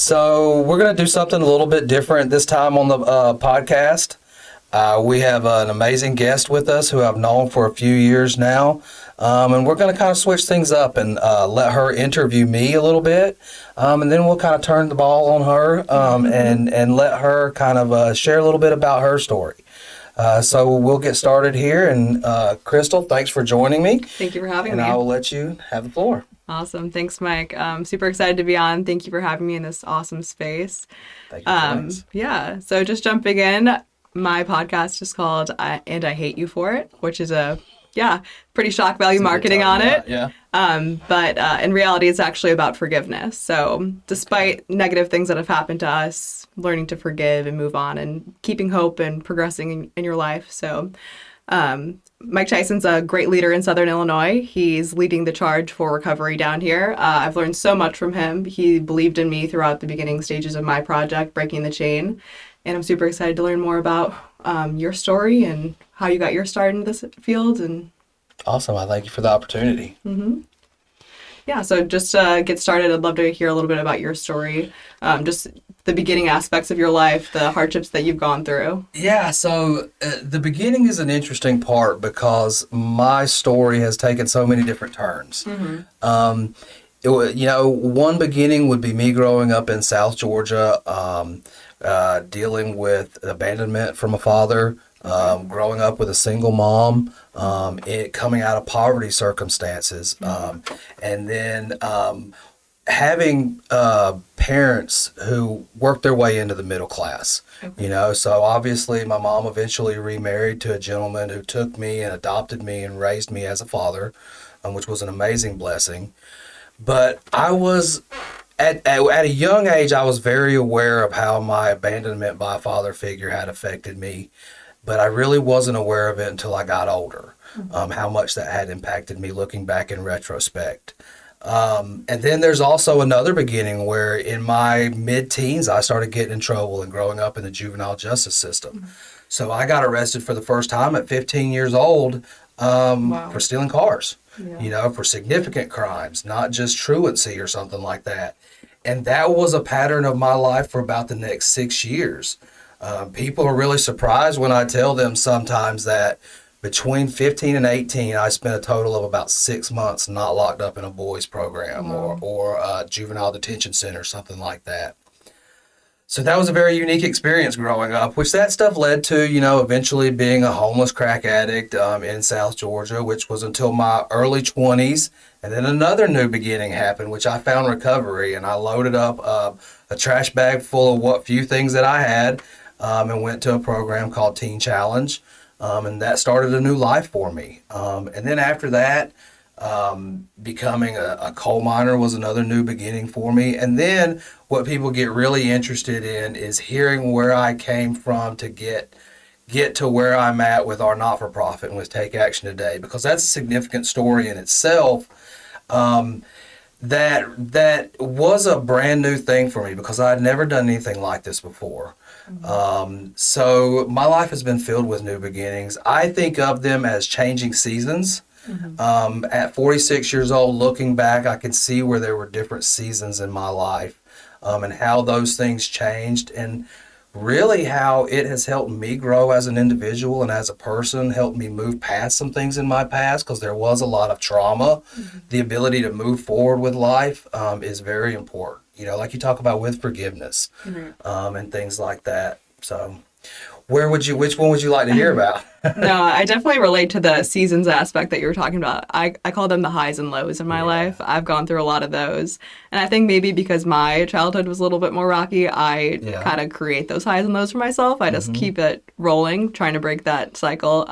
So we're going to do something a little bit different this time on the podcast. We have an amazing guest with us who I've known for a few years now. And we're going to kind of switch things up and let her interview me a little bit. And then we'll kind of turn the ball on her and let her kind of share a little bit about her story. So we'll get started here. And Crystal, thanks for joining me. Thank you for having me. And I will let you have the floor. Awesome. Thanks, Mike. I'm super excited to be on. Thank you for having me in this awesome space. Thank you. Yeah. So just jumping in, my podcast is called And I Hate You For It, which is pretty shock value marketing on it. Yeah. But in reality, it's actually about forgiveness. So despite negative things that have happened to us, learning to forgive and move on and keeping hope and progressing in your life. So Mike Tyson's a great leader in Southern Illinois. He's leading the charge for recovery down here. I've learned so much from him. He believed in me throughout the beginning stages of my project, Breaking the Chain. And I'm super excited to learn more about your story and how you got your start into this field. And awesome. I thank you for the opportunity. Mm-hmm. Yeah, so just to get started, I'd love to hear a little bit about your story, just the beginning aspects of your life, the hardships that you've gone through. Yeah, so the beginning is an interesting part because my story has taken so many different turns. Mm-hmm. One beginning would be me growing up in South Georgia, dealing with abandonment from a father, growing up with a single mom, coming out of poverty circumstances, and then having parents who worked their way into the middle class. Okay. So obviously my mom eventually remarried to a gentleman who took me and adopted me and raised me as a father, which was an amazing blessing. But I was at a young age, I was very aware of how my abandonment by a father figure had affected me. But I really wasn't aware of it until I got older, how much that had impacted me looking back in retrospect. And then there's also another beginning where in my mid-teens, I started getting in trouble and growing up in the juvenile justice system. So I got arrested for the first time at 15 years old for stealing cars, for significant crimes, not just truancy or something like that. And that was a pattern of my life for about the next 6 years. People are really surprised when I tell them sometimes that between 15 and 18, I spent a total of about 6 months not locked up in a boys program or a juvenile detention center, something like that. So that was a very unique experience growing up, which that stuff led to, eventually being a homeless crack addict in South Georgia, which was until my early 20s. And then another new beginning happened, which I found recovery. And I loaded up a trash bag full of what few things that I had and went to a program called Teen Challenge. And that started a new life for me. And then after that, becoming a coal miner was another new beginning for me. And then what people get really interested in is hearing where I came from to get to where I'm at with our not-for-profit and with Take Action Today, because that's a significant story in itself. That was a brand new thing for me because I had never done anything like this before. So my life has been filled with new beginnings. I think of them as changing seasons. At 46 years old, looking back, I can see where there were different seasons in my life and how those things changed and really how it has helped me grow as an individual and as a person, helped me move past some things in my past because there was a lot of trauma. The ability to move forward with life is very important. Like you talk about with forgiveness and things like that. So which one would you like to hear about? No, I definitely relate to the seasons aspect that you were talking about. I call them the highs and lows in my life. I've gone through a lot of those. And I think maybe because my childhood was a little bit more rocky, I kind of create those highs and lows for myself. I just keep it rolling, trying to break that cycle.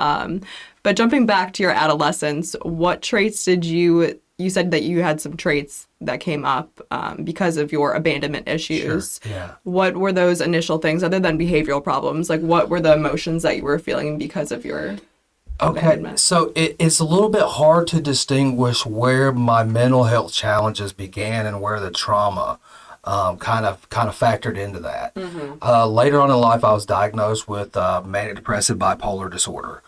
But jumping back to your adolescence, what traits did you said that you had some traits that came up because of your abandonment issues. Sure. Yeah. What were those initial things other than behavioral problems? Like what were the emotions that you were feeling because of your abandonment? So it's a little bit hard to distinguish where my mental health challenges began and where the trauma kind of factored into that. Later on in life, I was diagnosed with manic depressive bipolar disorder.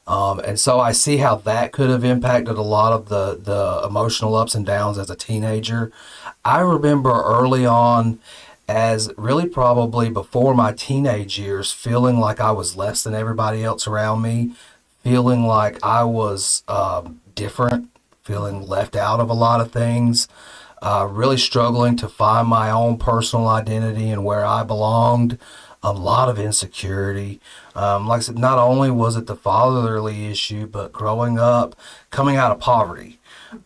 And so I see how that could have impacted a lot of the emotional ups and downs as a teenager. I remember early on as really probably before my teenage years, feeling like I was less than everybody else around me, feeling like I was different, feeling left out of a lot of things, really struggling to find my own personal identity and where I belonged, a lot of insecurity. Like I said, not only was it the fatherly issue, but growing up, coming out of poverty,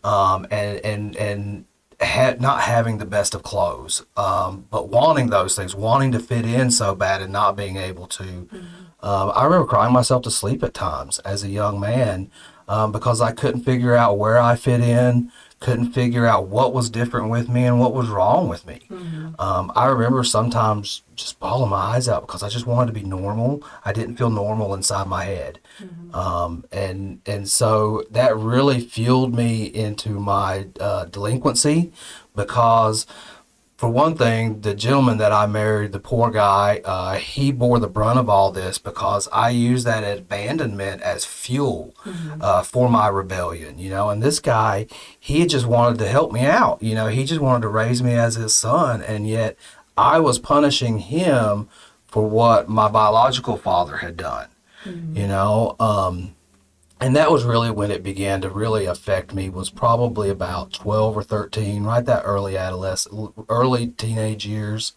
and not having the best of clothes, but wanting those things, wanting to fit in so bad and not being able to. I remember crying myself to sleep at times as a young man, because I couldn't figure out where I fit in, couldn't figure out what was different with me and what was wrong with me. I remember sometimes just bawling my eyes out because I just wanted to be normal. I didn't feel normal inside my head. And so that really fueled me into my delinquency, because for one thing, the gentleman that I married, the poor guy, he bore the brunt of all this because I used that abandonment as fuel for my rebellion, and this guy, he just wanted to help me out, he just wanted to raise me as his son, and yet I was punishing him for what my biological father had done, and that was really when it began to really affect me, was probably about 12 or 13, right, that early teenage years,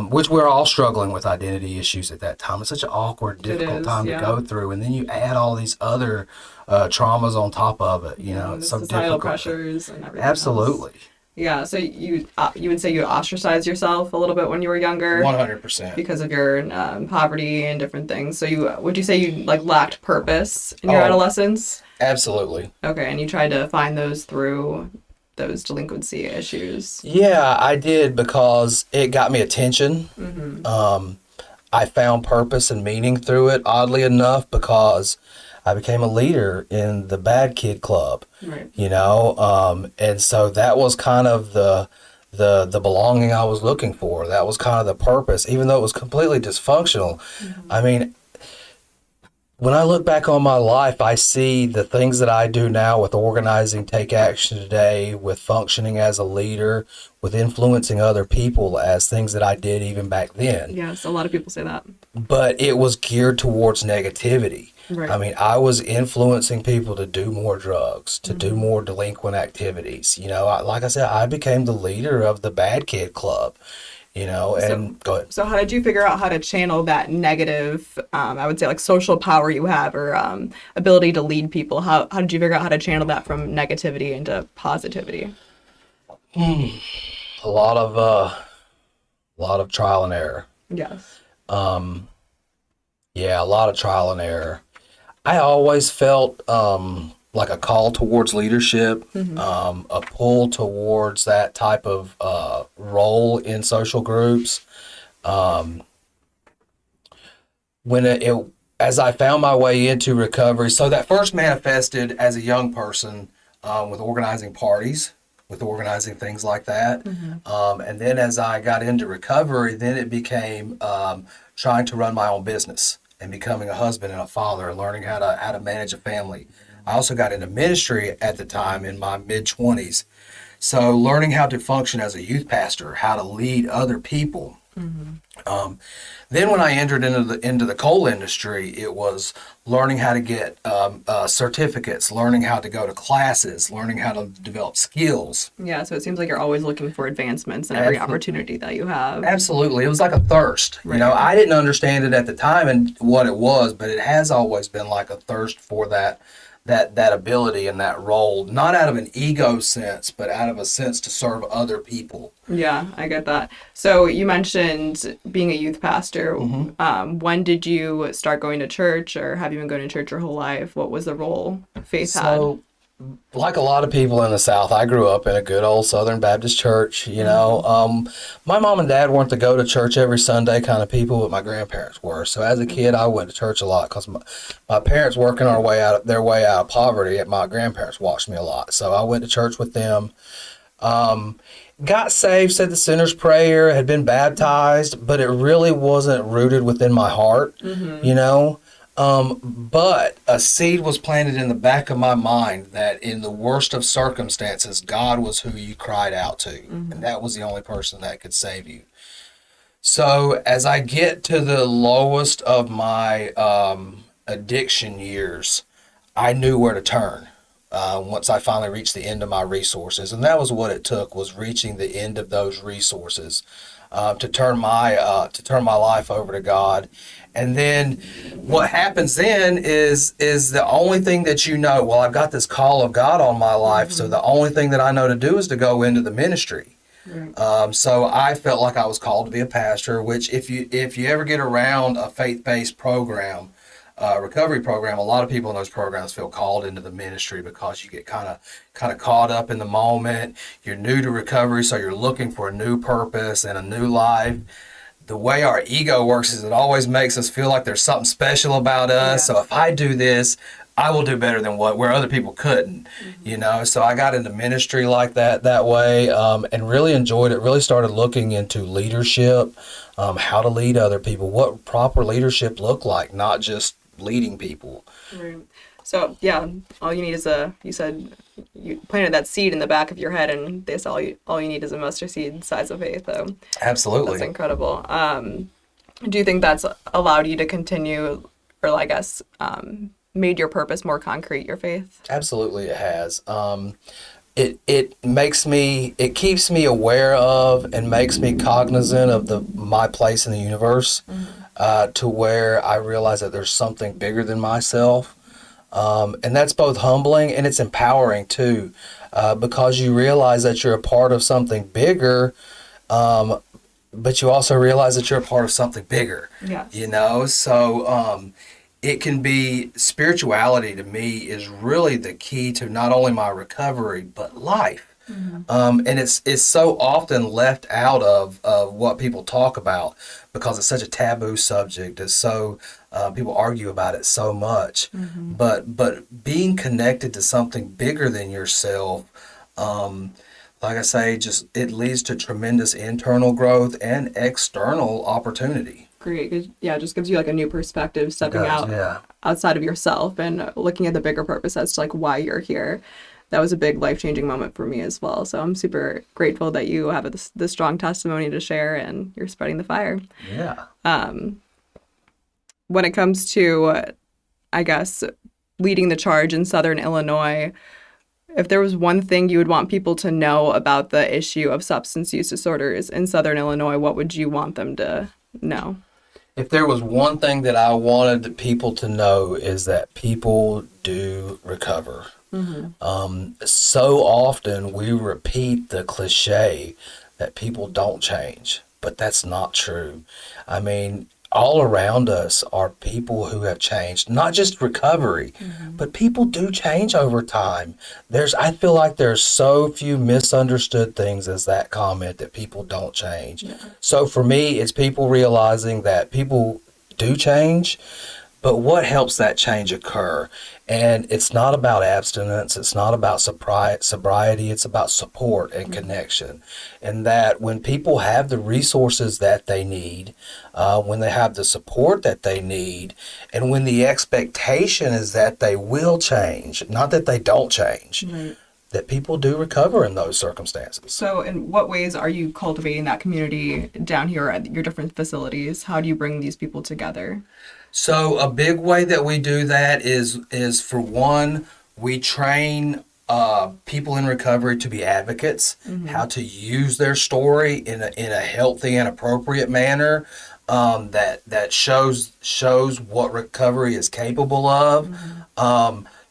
which we're all struggling with identity issues at that time. It's such an awkward, difficult time to go through. And then you add all these other traumas on top of it, it's so societal difficult. pressures and everything Absolutely. else. Yeah, so you would say you ostracized yourself a little bit when you were younger, 100%, because of your poverty and different things. So would you say you lacked purpose in your adolescence? Absolutely. Okay, and you tried to find those through those delinquency issues. Yeah, I did, because it got me attention. I found purpose and meaning through it, oddly enough, because I became a leader in the bad kid club, right. And so that was kind of the belonging I was looking for. That was kind of the purpose, even though it was completely dysfunctional. I mean, when I look back on my life, I see the things that I do now with organizing, Take Action Today, with functioning as a leader, with influencing other people, as things that I did even back then. Yes, a lot of people say that. But it was geared towards negativity. Right. I mean, I was influencing people to do more drugs, to do more delinquent activities. Like I said, I became the leader of the bad kid club, and go ahead. So how did you figure out how to channel that negative, I would say social power you have, or ability to lead people? How did you figure out how to channel that from negativity into positivity? A lot of trial and error. Yes. Yeah, a lot of trial and error. I always felt like a call towards leadership, a pull towards that type of role in social groups. As I found my way into recovery, so that first manifested as a young person with organizing parties, with organizing things like that. And then as I got into recovery, then it became trying to run my own business and becoming a husband and a father and learning how to manage a family. I also got into ministry at the time in my mid-20s. So learning how to function as a youth pastor, how to lead other people. Then when I entered into the coal industry, it was learning how to get certificates, learning how to go to classes, learning how to develop skills. Yeah, so it seems like you're always looking for advancements in every opportunity that you have. Absolutely. It was like a thirst. Right. I didn't understand it at the time and what it was, but it has always been like a thirst for that ability and that role, not out of an ego sense, but out of a sense to serve other people. Yeah, I get that. So you mentioned being a youth pastor. When did you start going to church, or have you been going to church your whole life? What was the role faith had? Like a lot of people in the South, I grew up in a good old Southern Baptist church, My mom and dad weren't the go to church every Sunday kind of people, but my grandparents were. So as a kid, I went to church a lot because my parents working their way out of poverty, and my grandparents watched me a lot. So I went to church with them. Got saved, said the sinner's prayer, had been baptized, but it really wasn't rooted within my heart, But a seed was planted in the back of my mind that in the worst of circumstances, God was who you cried out to. And that was the only person that could save you. So as I get to the lowest of my addiction years, I knew where to turn. Once I finally reached the end of my resources, and that was what it took, was reaching the end of those resources to turn my life over to God. And then what happens then is the only thing that you know. Well, I've got this call of God on my life, so the only thing that I know to do is to go into the ministry. Right. So I felt like I was called to be a pastor, which if you ever get around a faith-based program, recovery program, a lot of people in those programs feel called into the ministry because you get kind of caught up in the moment. You're new to recovery, so you're looking for a new purpose and a new life. The way our ego works is it always makes us feel like there's something special about us. Yeah. So if I do this, I will do better than where other people couldn't, So I got into ministry like that way, and really enjoyed it. Really started looking into leadership, how to lead other people, what proper leadership look like, not just leading people. Right. So yeah, all you need is you said you planted that seed in the back of your head, and this all you need is a mustard seed size of faith. Though. Absolutely. That's incredible. Do you think that's allowed you to continue, or I guess, made your purpose more concrete, your faith? Absolutely, it has. It keeps me aware of and makes me cognizant of my place in the universe, to where I realize that there's something bigger than myself. And that's both humbling and it's empowering too, because you realize that you're a part of something bigger, but you also realize that you're a part of something bigger. Yes. So it can be, spirituality to me is really the key to not only my recovery but life. And it's so often left out of what people talk about because it's such a taboo subject. It's so people argue about it so much. But being connected to something bigger than yourself, like I say, just it leads to tremendous internal growth and external opportunity. Great. Yeah, it just gives you like a new perspective, stepping out Yeah. outside of yourself and looking at the bigger purpose as to like why you're here. That was a big life-changing moment for me as well. So I'm super grateful that you have this strong testimony to share and you're spreading the fire. Yeah. When it comes to, I guess, leading the charge in Southern Illinois, if there was one thing you would want people to know about the issue of substance use disorders in Southern Illinois, what would you want them to know? If there was one thing that I wanted people to know is that people do recover. So often we repeat the cliche that people don't change, but that's not true. I mean, all around us are people who have changed, not just recovery, but people do change over time. I feel like there's so few misunderstood things as that comment that people don't change. Yeah. So for me, it's people realizing that people do change, but what helps that change occur? And it's not about abstinence. It's not about sobriety. It's about support and connection. And that when people have the resources that they need, when they have the support that they need, and when the expectation is that they will change, not that they don't change, that people do recover in those circumstances. So in what ways are you cultivating that community down here at your different facilities? How do you bring these people together? So a big way that we do that is for one, we train people in recovery to be advocates, how to use their story in a healthy and appropriate manner, that shows what recovery is capable of,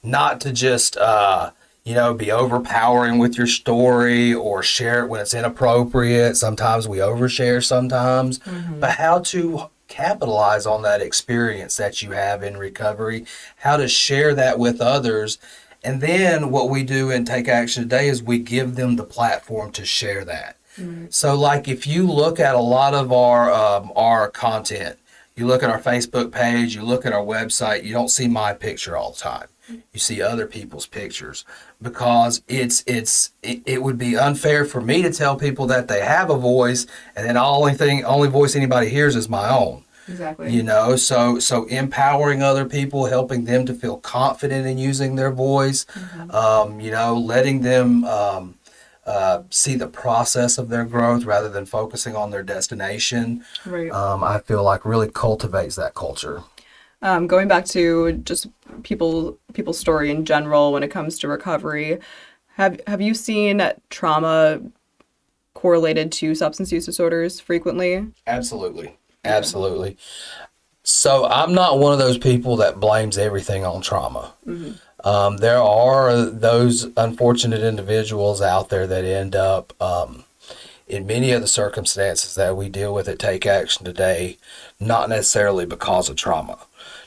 not to just be overpowering with your story or share it when it's inappropriate. Sometimes we overshare sometimes, but how to capitalize on that experience that you have in recovery, how to share that with others. And then what we do in Take Action Today is we give them the platform to share that. So like if you look at a lot of our content, you look at our Facebook page, you look at our website, you don't see my picture all the time. You see other people's pictures because it would be unfair for me to tell people that they have a voice and then only voice anybody hears is my own. Exactly. So empowering other people, helping them to feel confident in using their voice, letting them see the process of their growth rather than focusing on their destination, Right. I feel like really cultivates that culture. Going back to just people's story in general when it comes to recovery, have you seen trauma correlated to substance use disorders frequently? Absolutely. Absolutely. So I'm not one of those people that blames everything on trauma. There are those unfortunate individuals out there that end up in many of the circumstances that we deal with at Take Action today, not necessarily because of trauma.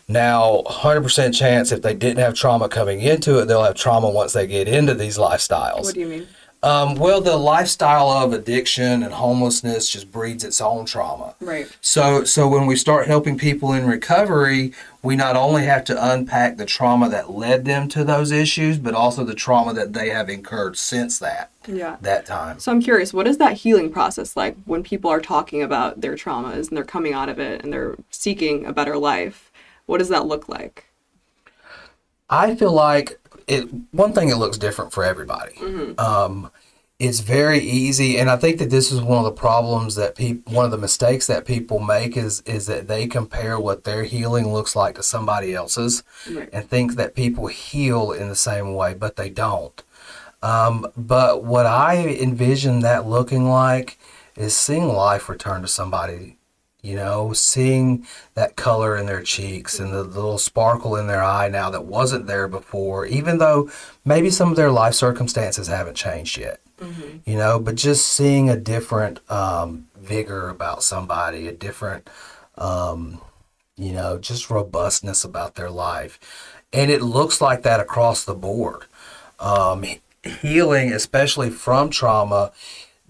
Now, 100% chance if they didn't have trauma coming into it, they'll have trauma once they get into these lifestyles. What do you mean? Well, the lifestyle of addiction and homelessness just breeds its own trauma. Right. So when we start helping people in recovery, we not only have to unpack the trauma that led them to those issues, but also the trauma that they have incurred since that time. So I'm curious, what is that healing process like when people are talking about their traumas and they're coming out of it and they're seeking a better life? What does that look like? I feel like one thing, it looks different for everybody. It's very easy, and I think that this is one of the problems that one of the mistakes that people make is that they compare what their healing looks like to somebody else's, Right. and think that people heal in the same way, but they don't. But what I envision that looking like is seeing life return to somebody. Seeing that color in their cheeks and the little sparkle in their eye now that wasn't there before, even though maybe some of their life circumstances haven't changed yet. But just seeing a different vigor about somebody, a different, just robustness about their life. And it looks like that across the board. Healing, especially from trauma,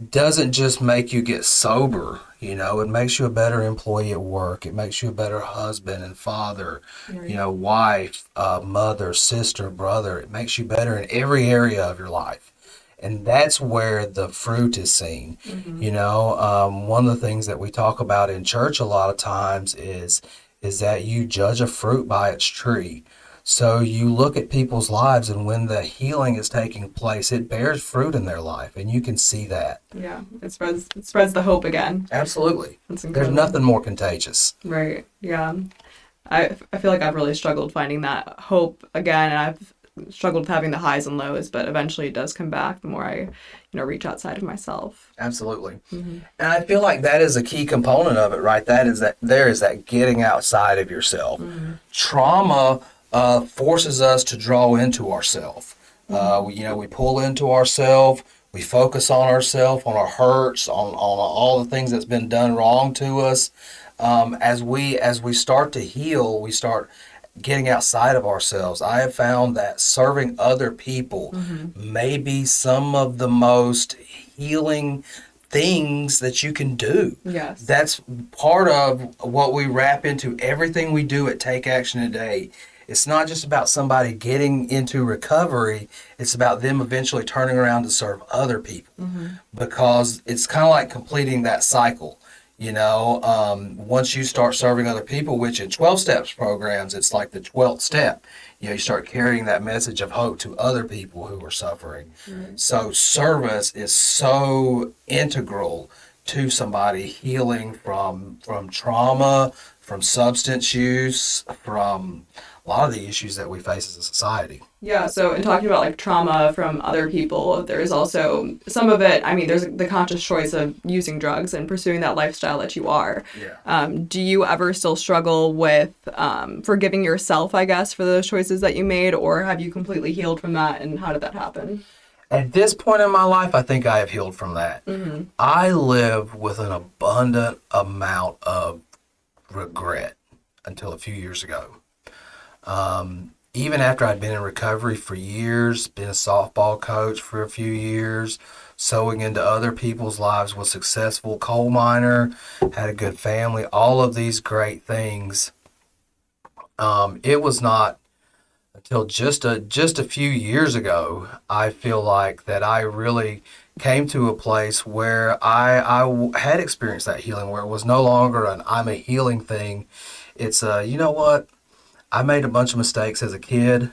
doesn't just make you get sober. It makes you a better employee at work. It makes you a better husband and father, Right. Wife, mother, sister, brother. It makes you better in every area of your life. And that's where the fruit is seen. One of the things that we talk about in church a lot of times is that you judge a fruit by its tree. So you look at people's lives, and when the healing is taking place, it bears fruit in their life, and you can see that. Yeah, it spreads the hope again. Absolutely. That's There's incredible. nothing more contagious. Right. Yeah. I feel like I've really struggled finding that hope again, and I've struggled with having the highs and lows, but eventually it does come back the more I, reach outside of myself. Absolutely. And I feel like that is a key component of it, right? There is that getting outside of yourself. Trauma forces us to draw into ourselves. We pull into ourselves. We focus on ourselves, on our hurts, on all the things that's been done wrong to us. As we start to heal, we start getting outside of ourselves. I have found that serving other people may be some of the most healing things that you can do. Yes. That's part of what we wrap into everything we do at Take Action Today. It's not just about somebody getting into recovery. It's about them eventually turning around to serve other people, because it's kind of like completing that cycle. Once you start serving other people, which in 12 steps programs, it's like the 12th step. You start carrying that message of hope to other people who are suffering. So service is so integral to somebody healing from trauma, from substance use, from a lot of the issues that we face as a society. Yeah, so in talking about trauma from other people, there's also some of it, there's the conscious choice of using drugs and pursuing that lifestyle that you are. Yeah. Do you ever still struggle with forgiving yourself, I guess, for those choices that you made, or have you completely healed from that, and how did that happen? At this point in my life, I think I have healed from that. I live with an abundant amount of regret until a few years ago. Even after I'd been in recovery for years, been a softball coach for a few years, sewing into other people's lives, was successful coal miner, had a good family, all of these great things. It was not until just a few years ago, I feel like, that I really came to a place where I had experienced that healing, where it was no longer an I'm a healing thing. It's you know what? I made a bunch of mistakes as a kid.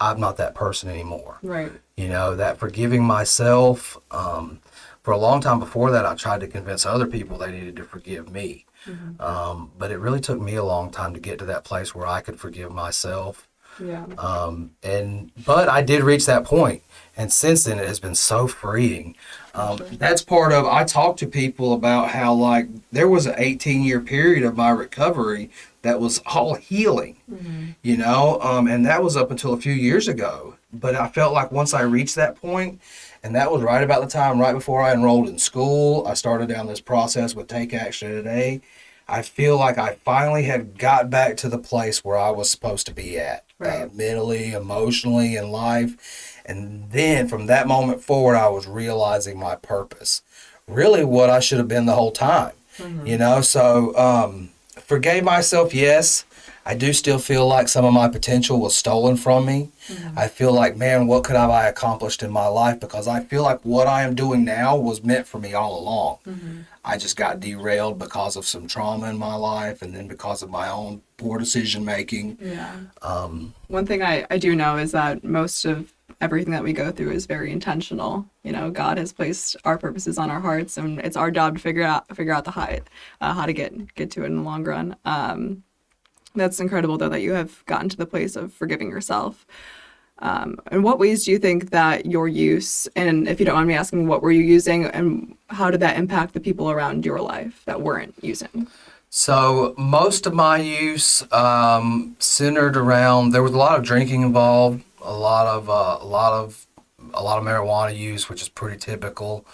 I'm not that person anymore. Right. You know, that forgiving myself, for a long time before that, I tried to convince other people they needed to forgive me. But it really took me a long time to get to that place where I could forgive myself. Yeah. But I did reach that point, and since then it has been so freeing. That's part of, I talk to people about how, like, there was an 18-year period of my recovery that was all healing, you know, and that was up until a few years ago. But I felt like once I reached that point, and that was right about the time, right before I enrolled in school, I started down this process with Take Action Today. I feel like I finally had got back to the place where I was supposed to be at, Right. mentally, emotionally, in life. And then from that moment forward, I was realizing my purpose, really what I should have been the whole time, you know? So forgave myself, yes. I do still feel like some of my potential was stolen from me. I feel like, man, what could have I accomplished in my life? Because I feel like what I am doing now was meant for me all along. I just got derailed because of some trauma in my life, and then because of my own poor decision making. Yeah. One thing I do know is that most of everything that we go through is very intentional. You know, God has placed our purposes on our hearts, and it's our job to figure out how to get to it in the long run. That's incredible, though, that you have gotten to the place of forgiving yourself. In what ways do you think that your use, and if you don't mind me asking, what were you using, and how did that impact the people around your life that weren't using? So most of my use centered around, there was a lot of drinking involved, a lot of marijuana use, which is pretty typical.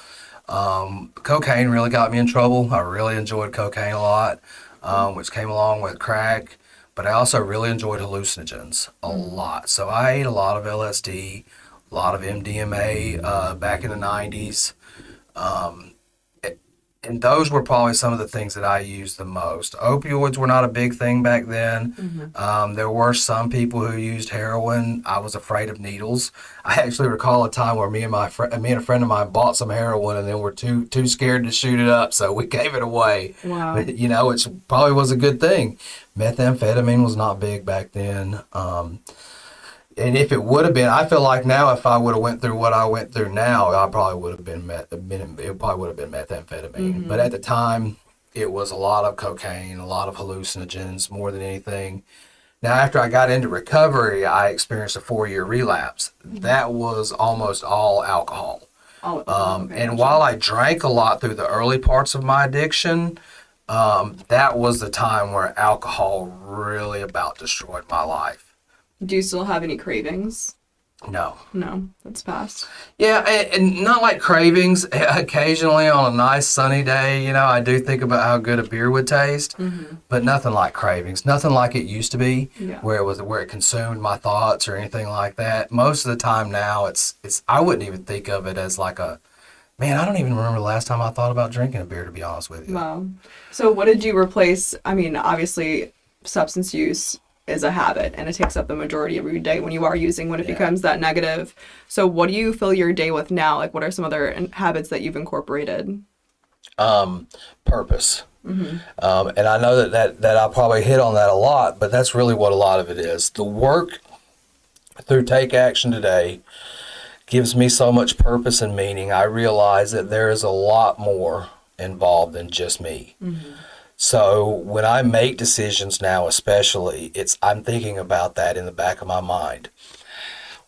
Cocaine really got me in trouble. I really enjoyed cocaine a lot, which came along with crack. But I also really enjoyed hallucinogens a lot. So I ate a lot of LSD, a lot of MDMA back in the 90s. And those were probably some of the things that I used the most. Opioids were not a big thing back then. There were some people who used heroin. I was afraid of needles. I actually recall a time where me and a friend of mine bought some heroin and then were too scared to shoot it up, so we gave it away. Wow. But, you know, which probably was a good thing. Methamphetamine was not big back then. And if it would have been, I feel like now if I would have went through what I went through now, I probably would have been it probably would have been methamphetamine. But at the time, it was a lot of cocaine, a lot of hallucinogens, more than anything. Now, after I got into recovery, I experienced a 4-year relapse. That was almost all alcohol. And while I drank a lot through the early parts of my addiction, that was the time where alcohol really about destroyed my life. Do you still have any cravings? No. No, that's past. Yeah, and not like cravings. Occasionally on a nice sunny day, you know, I do think about how good a beer would taste, but nothing like cravings. Nothing like it used to be, where it consumed my thoughts or anything like that. Most of the time now, it's I wouldn't even think of it as like man, I don't even remember the last time I thought about drinking a beer, to be honest with you. Wow. So what did you replace? I mean, obviously, substance use is a habit, and it takes up the majority of your day when you are using, when it becomes that negative. So what do you fill your day with now? Like, what are some other habits that you've incorporated? Purpose. And I know that I probably hit on that a lot, but that's really what a lot of it is. The work through Take Action Today gives me so much purpose and meaning. I realize that there is a lot more involved than just me. So when I make decisions now, especially, I'm thinking about that in the back of my mind.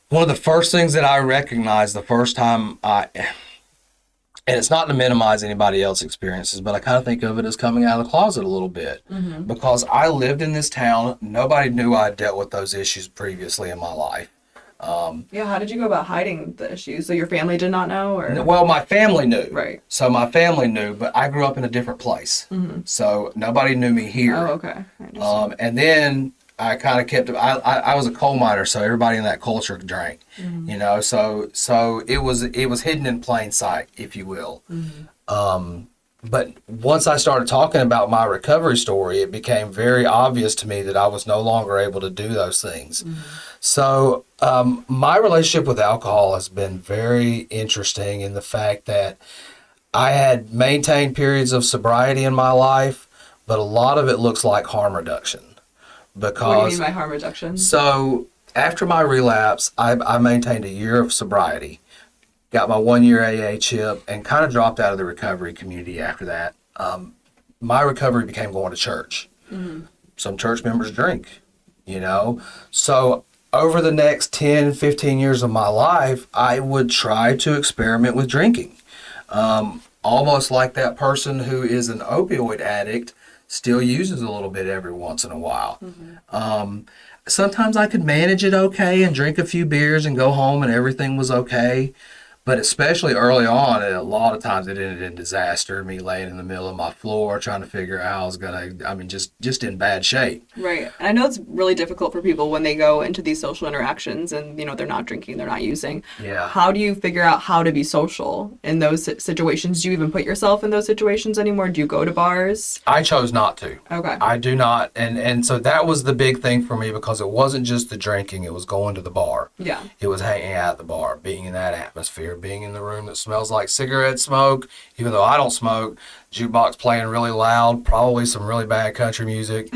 One of the first things that I recognized the first time and it's not to minimize anybody else's experiences, but I kind of think of it as coming out of the closet a little bit. Because I lived in this town. Nobody knew I dealt with those issues previously in my life. How did you go about hiding the issues? So your family did not know? Or? Well, my family knew. Right. So my family knew, but I grew up in a different place. So nobody knew me here. Oh, okay. I understand. And then I kind of kept, I was a coal miner, so everybody in that culture drank, you know, so it was hidden in plain sight, if you will. But once I started talking about my recovery story, it became very obvious to me that I was no longer able to do those things. So my relationship with alcohol has been very interesting in the fact that I had maintained periods of sobriety in my life, but a lot of it looks like harm reduction. Because, what do you mean by harm reduction? So After my relapse, I maintained a year of sobriety, got my 1 year AA chip, and kind of dropped out of the recovery community after that. My recovery became going to church. Some church members drink, you know. So over the next 10, 15 years of my life, I would try to experiment with drinking. Almost like that person who is an opioid addict still uses a little bit every once in a while. Sometimes I could manage it okay and drink a few beers and go home and everything was okay. But especially early on, a lot of times it ended in disaster. Me laying in the middle of my floor trying to figure out how I was just in bad shape. Right. And I know it's really difficult for people when they go into these social interactions and, they're not drinking, they're not using. Yeah. How do you figure out how to be social in those situations? Do you even put yourself in those situations anymore? Do you go to bars? I chose not to. Okay. I do not. And so that was the big thing for me because it wasn't just the drinking. It was going to the bar. Yeah. It was hanging out at the bar, being in that atmosphere, being in the room that smells like cigarette smoke, even though I don't smoke, jukebox playing really loud, probably some really bad country music,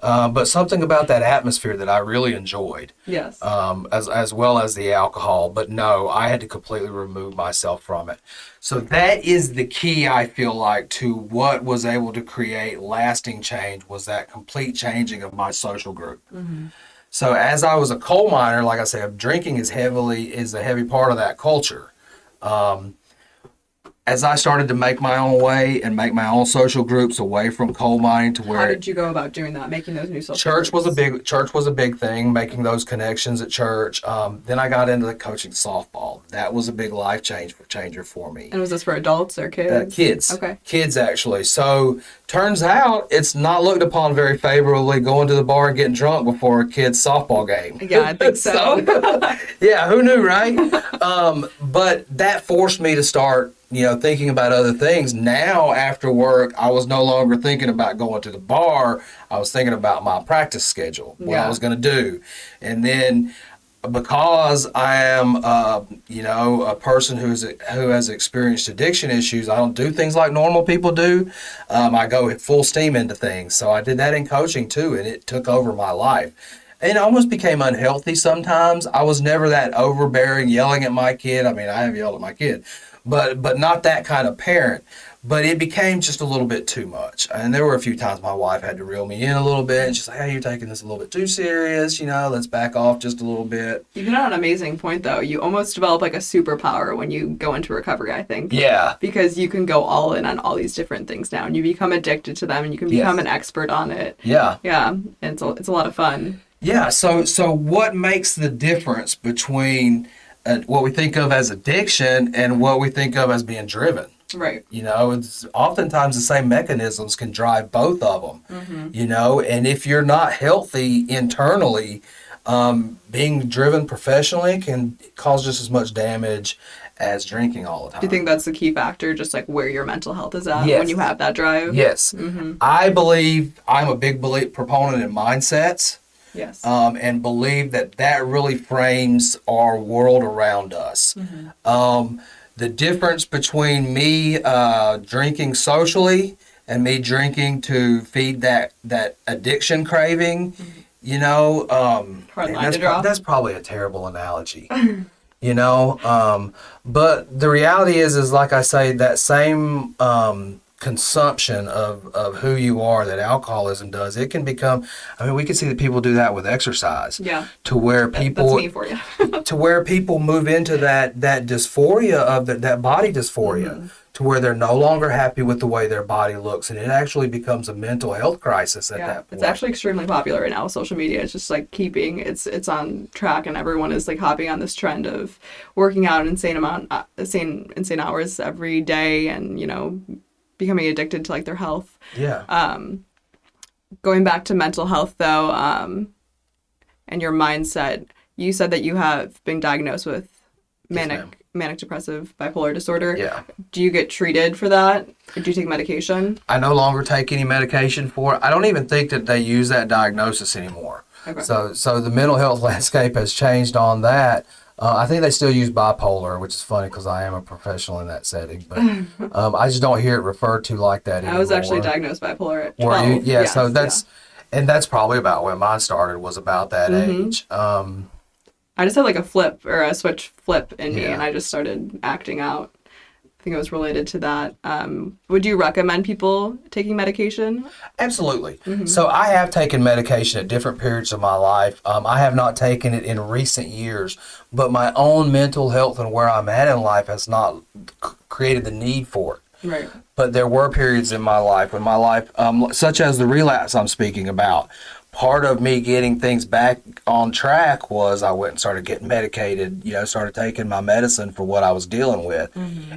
but something about that atmosphere that I really enjoyed. Yes. As well as the alcohol. But no, I had to completely remove myself from it. So that is the key, I feel like, to what was able to create lasting change was that complete changing of my social group. So as I was a coal miner, like I said, drinking is a heavy part of that culture. As I started to make my own way and make my own social groups away from coal mining to where How did you go about doing that, making those new social church groups? Church was a big thing, making those connections at church. Then I got into the coaching softball. That was a big life changer for me. And was this for adults or kids? Kids. Okay. Kids, actually. So turns out it's not looked upon very favorably going to the bar and getting drunk before a kid's softball game. Yeah, I think so. Yeah, who knew, right? But that forced me to start, thinking about other things. Now, after work, I was no longer thinking about going to the bar. I was thinking about my practice schedule, what I was going to do. And then because I am, a person who has experienced addiction issues, I don't do things like normal people do. I go full steam into things. So I did that in coaching too, and it took over my life. It almost became unhealthy sometimes. I was never that overbearing, yelling at my kid. I mean, I have yelled at my kid, but not that kind of parent. But it became just a little bit too much. And there were a few times my wife had to reel me in a little bit. And she's like, hey, you're taking this a little bit too serious. Let's back off just a little bit. You hit on an amazing point, though. You almost develop like a superpower when you go into recovery, I think. Yeah. Because you can go all in on all these different things now. And you become addicted to them and you can become an expert on it. Yeah. Yeah. And it's a lot of fun. Yeah. So what makes the difference between what we think of as addiction and what we think of as being driven? Right. It's oftentimes the same mechanisms can drive both of them, and if you're not healthy internally, being driven professionally can cause just as much damage as drinking all the time. Do you think that's the key factor, just like where your mental health is at Yes. when you have that drive? Yes. I believe I'm a big proponent in mindsets. Yes. And believe that really frames our world around us. The difference between me drinking socially and me drinking to feed that addiction craving, Hard line to draw. that's probably a terrible analogy. But the reality is like I say, that same consumption of who you are that alcoholism does, it can become, we can see that people do that with exercise. Yeah. To where people That's me for you. to where people move into that dysphoria of that body dysphoria, to where they're no longer happy with the way their body looks, and it actually becomes a mental health crisis at that point. It's actually extremely popular right now with social media. It's just like it's on track, and everyone is like hopping on this trend of working out insane hours every day, and becoming addicted to like their health. Yeah. Going back to mental health though, and your mindset, you said that you have been diagnosed with manic depressive bipolar disorder. Yeah. Do you get treated for that? Or do you take medication? I no longer take any medication for it. I don't even think that they use that diagnosis anymore. Okay. So the mental health landscape has changed on that. I think they still use bipolar, which is funny because I am a professional in that setting, but I just don't hear it referred to like that anymore. I was actually diagnosed bipolar at 12. Yeah, yes, so that's probably about when mine started, was about that age. I just had like a flip or a switch flip in me, Yeah. and I just started acting out. I think it was related to that. Would you recommend people taking medication? Absolutely. So I have taken medication at different periods of my life. I have not taken it in recent years, but my own mental health and where I'm at in life has not created the need for it. Right. But there were periods in my life when my life, such as the relapse I'm speaking about, part of me getting things back on track was I went and started getting medicated, started taking my medicine for what I was dealing with.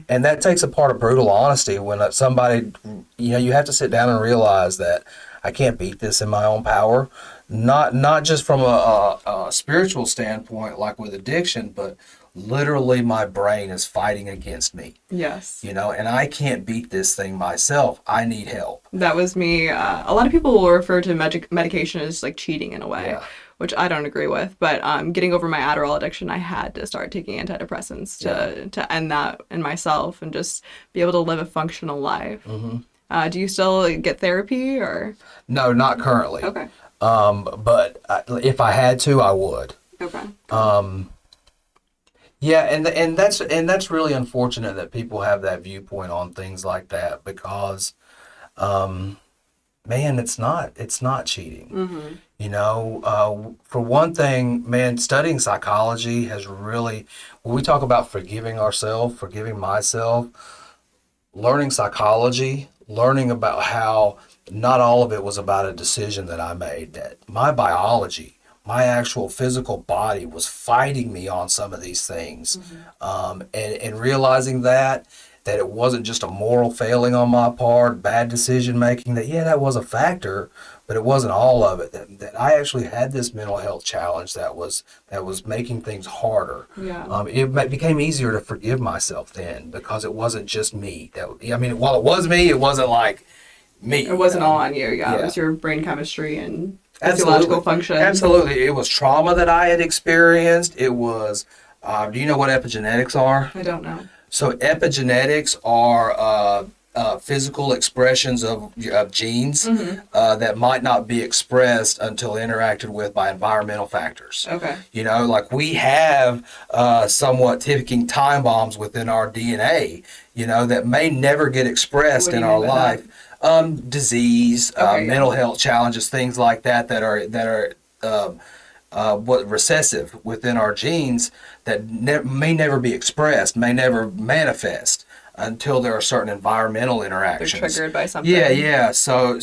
And that takes a part of brutal honesty when somebody, you have to sit down and realize that I can't beat this in my own power. Not just from a spiritual standpoint, like with addiction, but literally my brain is fighting against me. Yes. And I can't beat this thing myself. I need help. That was me. A lot of people will refer to medication as like cheating in a way, which I don't agree with. But getting over my Adderall addiction, I had to start taking antidepressants to end that in myself and just be able to live a functional life. Do you still get therapy or? No, not currently. Okay. But if I had to, I would. Okay. Yeah, and that's really unfortunate that people have that viewpoint on things like that because, man, it's not cheating. For one thing, man, studying psychology has really, when we talk about forgiving ourselves, forgiving myself, learning psychology, learning about how not all of it was about a decision that I made, that my biology, my actual physical body was fighting me on some of these things. And realizing that it wasn't just a moral failing on my part, bad decision making, that was a factor, but it wasn't all of it. That I actually had this mental health challenge that was making things harder. Yeah. It became easier to forgive myself then because it wasn't just me. While it was me, it wasn't like me. It wasn't all on you. Yeah. It was your brain chemistry and physiological function. Absolutely. It was trauma that I had experienced. It was, do you know what epigenetics are? I don't know. So epigenetics are physical expressions of genes that might not be expressed until interacted with by environmental factors. Okay. Like we have somewhat ticking time bombs within our DNA, that may never get expressed in our life. Disease, mental health challenges, things like that are recessive within our genes that may never be expressed, may never manifest until there are certain environmental interactions. They're triggered by something. Yeah. So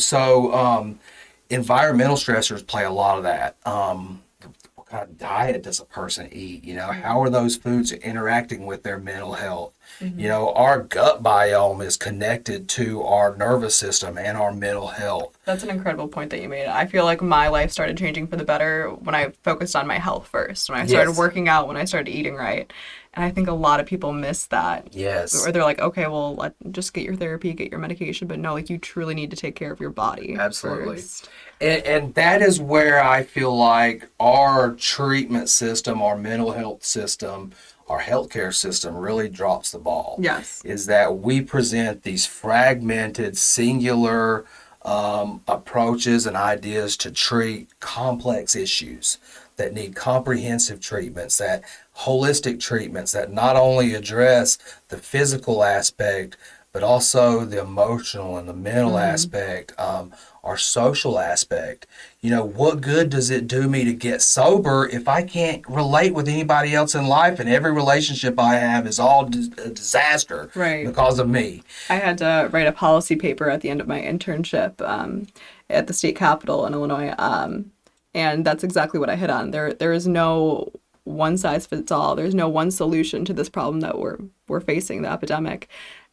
environmental stressors play a lot of that. What kind of diet does a person eat? How are those foods interacting with their mental health? Our gut biome is connected to our nervous system and our mental health. That's an incredible point that you made. I feel like my life started changing for the better when I focused on my health first, when I started working out, when I started eating right. And I think a lot of people miss that. Yes. Or they're like, okay, well, just get your therapy, get your medication. But no, like you truly need to take care of your body. Absolutely. First. And that is where I feel like our treatment system, our mental health system, our healthcare system really drops the ball. Yes. Is that we present these fragmented, singular approaches and ideas to treat complex issues that need comprehensive treatments, that holistic treatments that not only address the physical aspect, but also the emotional and the mental aspect, our social aspect. What good does it do me to get sober if I can't relate with anybody else in life and every relationship I have is all a disaster because of me? I had to write a policy paper at the end of my internship at the state capitol in Illinois, and that's exactly what I hit on. There is no one size fits all. There's no one solution to this problem that we're facing, the epidemic.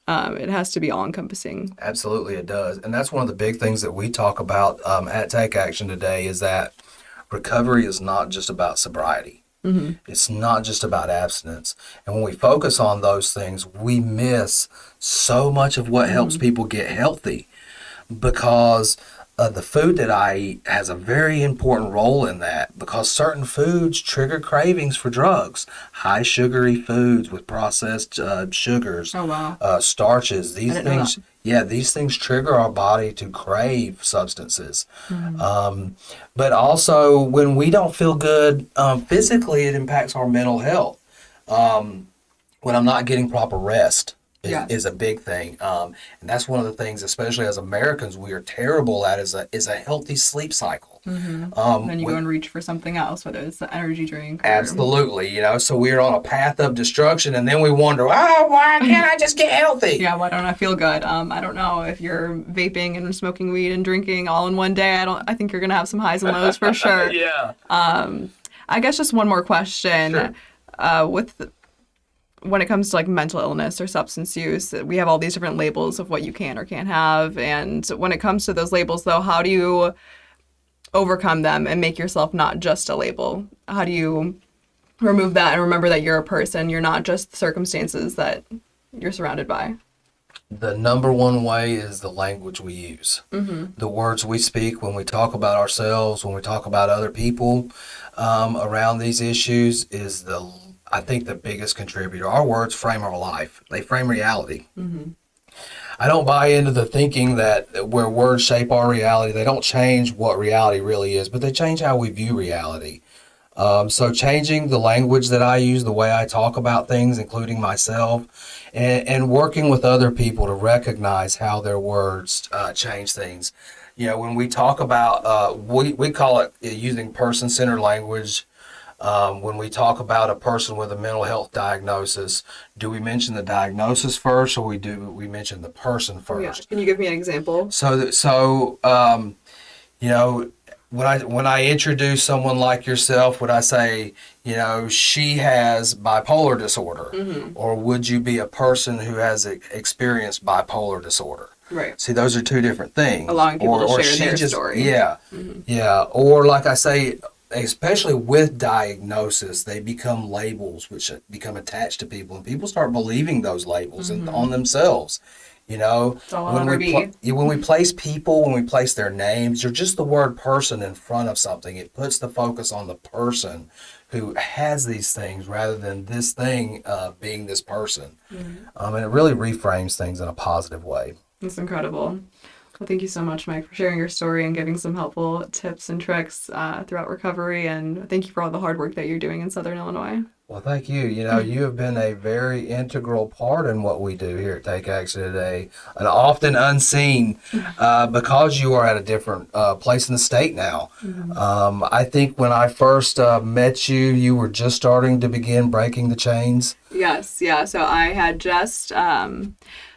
It has to be all-encompassing. Absolutely, it does. And that's one of the big things that we talk about at Take Action today is that recovery is not just about sobriety. It's not just about abstinence. And when we focus on those things, we miss so much of what helps people get healthy because the food that I eat has a very important role in that because certain foods trigger cravings for drugs. High sugary foods with processed sugars, Oh, wow. starches, these I didn't know things. that. yeah, these things trigger our body to crave substances. But also, when we don't feel good physically, it impacts our mental health. When I'm not getting proper rest Yeah. is a big thing. And that's one of the things, especially as Americans, we are terrible at is a healthy sleep cycle. Then you go and reach for something else, whether it's the energy drink. Absolutely, so we're on a path of destruction, and then we wonder, why can't I just get healthy? Yeah, why don't I feel good? I don't know if you're vaping and smoking weed and drinking all in one day. I think you're gonna have some highs and lows for sure. Yeah. I guess just one more question. Sure. When it comes to like mental illness or substance use, we have all these different labels of what you can or can't have. And when it comes to those labels, though, how do you overcome them and make yourself not just a label? How do you remove that and remember that you're a person? You're not just the circumstances that you're surrounded by. The number one way is the language we use. The words we speak when we talk about ourselves, when we talk about other people around these issues is I think the biggest contributor. Our words frame our life. They frame reality. I don't buy into the thinking that where words shape our reality, they don't change what reality really is, but they change how we view reality. So changing the language that I use, the way I talk about things, including myself, and working with other people to recognize how their words change things. When we talk about, we call it using person-centered language. When we talk about a person with a mental health diagnosis, do we mention the diagnosis first, or we mention the person first? Yeah. Can you give me an example? When I introduce someone like yourself, would I say, she has bipolar disorder, or would you be a person who has experienced bipolar disorder? Right. See, those are two different things. Allowing people to share their story. Yeah, yeah. Or like I say, especially with diagnosis, they become labels which become attached to people, and people start believing those labels on themselves. It's all when when we place people, when we place their names, or just the word person in front of something, it puts the focus on the person who has these things rather than this thing being this person. And it really reframes things in a positive way. That's incredible. Well, thank you so much, Mike, for sharing your story and giving some helpful tips and tricks throughout recovery. And thank you for all the hard work that you're doing in Southern Illinois. Well, thank you. You have been a very integral part in what we do here at Take Action Today, and often unseen because you are at a different place in the state now. I think when I first met you, you were just starting to begin breaking the chains. Yes, yeah. So I had just...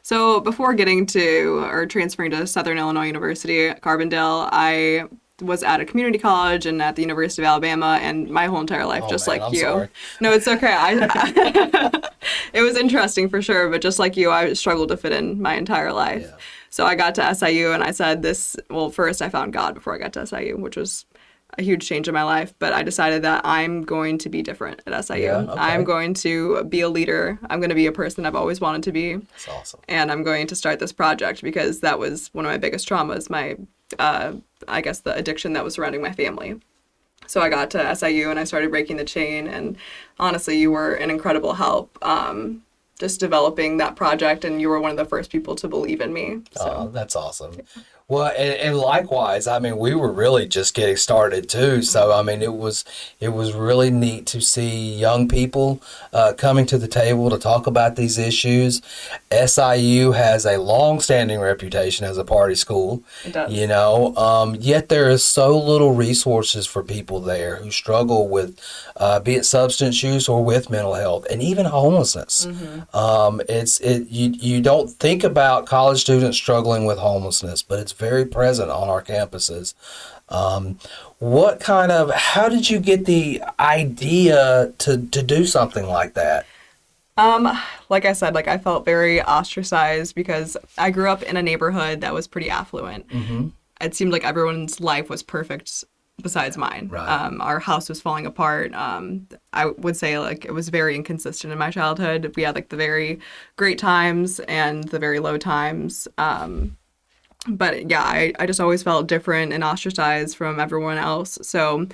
So before getting to or transferring to Southern Illinois University at Carbondale, I was at a community college and at the University of Alabama, and my whole entire life, I'm you. Sorry. No, it's okay. It was interesting for sure, but just like you, I struggled to fit in my entire life. Yeah. So I got to SIU and I said first I found God before I got to SIU, which was a huge change in my life, but I decided that I'm going to be different at SIU. Yeah, okay. I'm going to be a leader. I'm going to be a person I've always wanted to be. That's awesome. And I'm going to start this project because that was one of my biggest traumas, I guess the addiction that was surrounding my family. So I got to SIU and I started breaking the chain, and honestly, you were an incredible help. Just developing that project, and you were one of the first people to believe in me. So. That's awesome. Well, and likewise, we were really just getting started too. So, it was really neat to see young people coming to the table to talk about these issues. SIU has a long-standing reputation as a party school. It does. Yet there is so little resources for people there who struggle with, be it substance use or with mental health, and even homelessness. You don't think about college students struggling with homelessness, but it's very present on our campuses. How did you get the idea to do something like that? Like I said, I felt very ostracized because I grew up in a neighborhood that was pretty affluent. It seemed like everyone's life was perfect besides mine. Right. Our house was falling apart. I would say it was very inconsistent in my childhood. We had the very great times and the very low times. But yeah, I just always felt different and ostracized from everyone else. So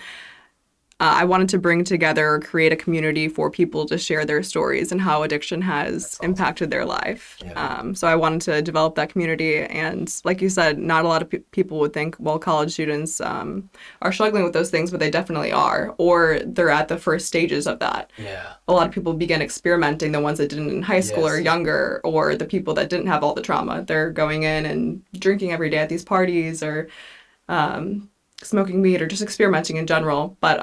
I wanted to bring together, create a community for people to share their stories and how addiction has impacted their life. Yeah. So I wanted to develop that community. And like you said, not a lot of people would think, well, college students are struggling with those things, but they definitely are, or they're at the first stages of that. Yeah. A lot of people begin experimenting, the ones that didn't in high school or Yes. younger, or the people that didn't have all the trauma. They're going in and drinking every day at these parties, or smoking weed, or just experimenting in general. But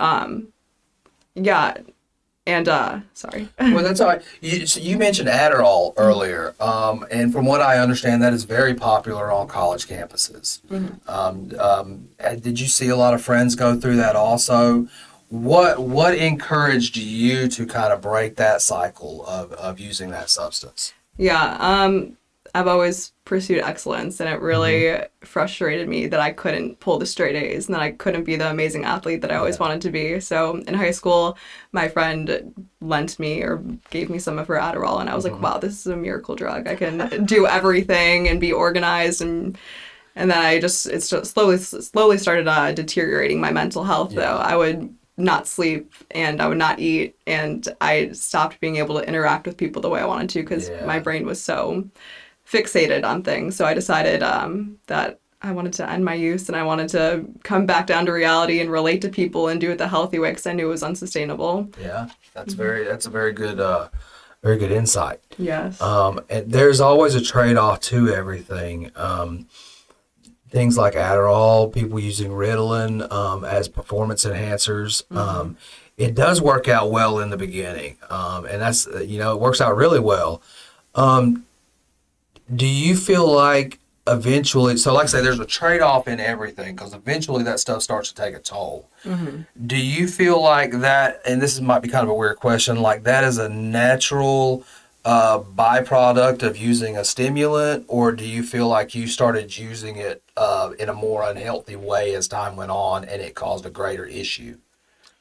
yeah, and sorry. Well, that's all right. So you mentioned Adderall earlier, and from what I understand, that is very popular on college campuses. Did you see a lot of friends go through that also? What encouraged you to kind of break that cycle of using that substance? Yeah, I've always pursued excellence, and it really frustrated me that I couldn't pull the straight A's and that I couldn't be the amazing athlete that I always wanted to be. So in high school, my friend lent me or gave me some of her Adderall, and I was like, wow, this is a miracle drug. I can do everything and be organized, and then it's just slowly started deteriorating my mental health, though. I would not sleep and I would not eat, and I stopped being able to interact with people the way I wanted to because my brain was so fixated on things. So I decided that I wanted to end my use, and I wanted to come back down to reality and relate to people and do it the healthy way, because I knew it was unsustainable. Yeah, that's a very good insight. Yes. And there's always a trade-off to everything. Things like Adderall, people using Ritalin as performance enhancers. It does work out well in the beginning, and that's it works out really well. Do you feel like eventually, so like I say, there's a trade-off in everything, because eventually that stuff starts to take a toll. Do you feel like that, and might be kind of a weird question, like that is a natural byproduct of using a stimulant, or do you feel like you started using it in a more unhealthy way as time went on and it caused a greater issue?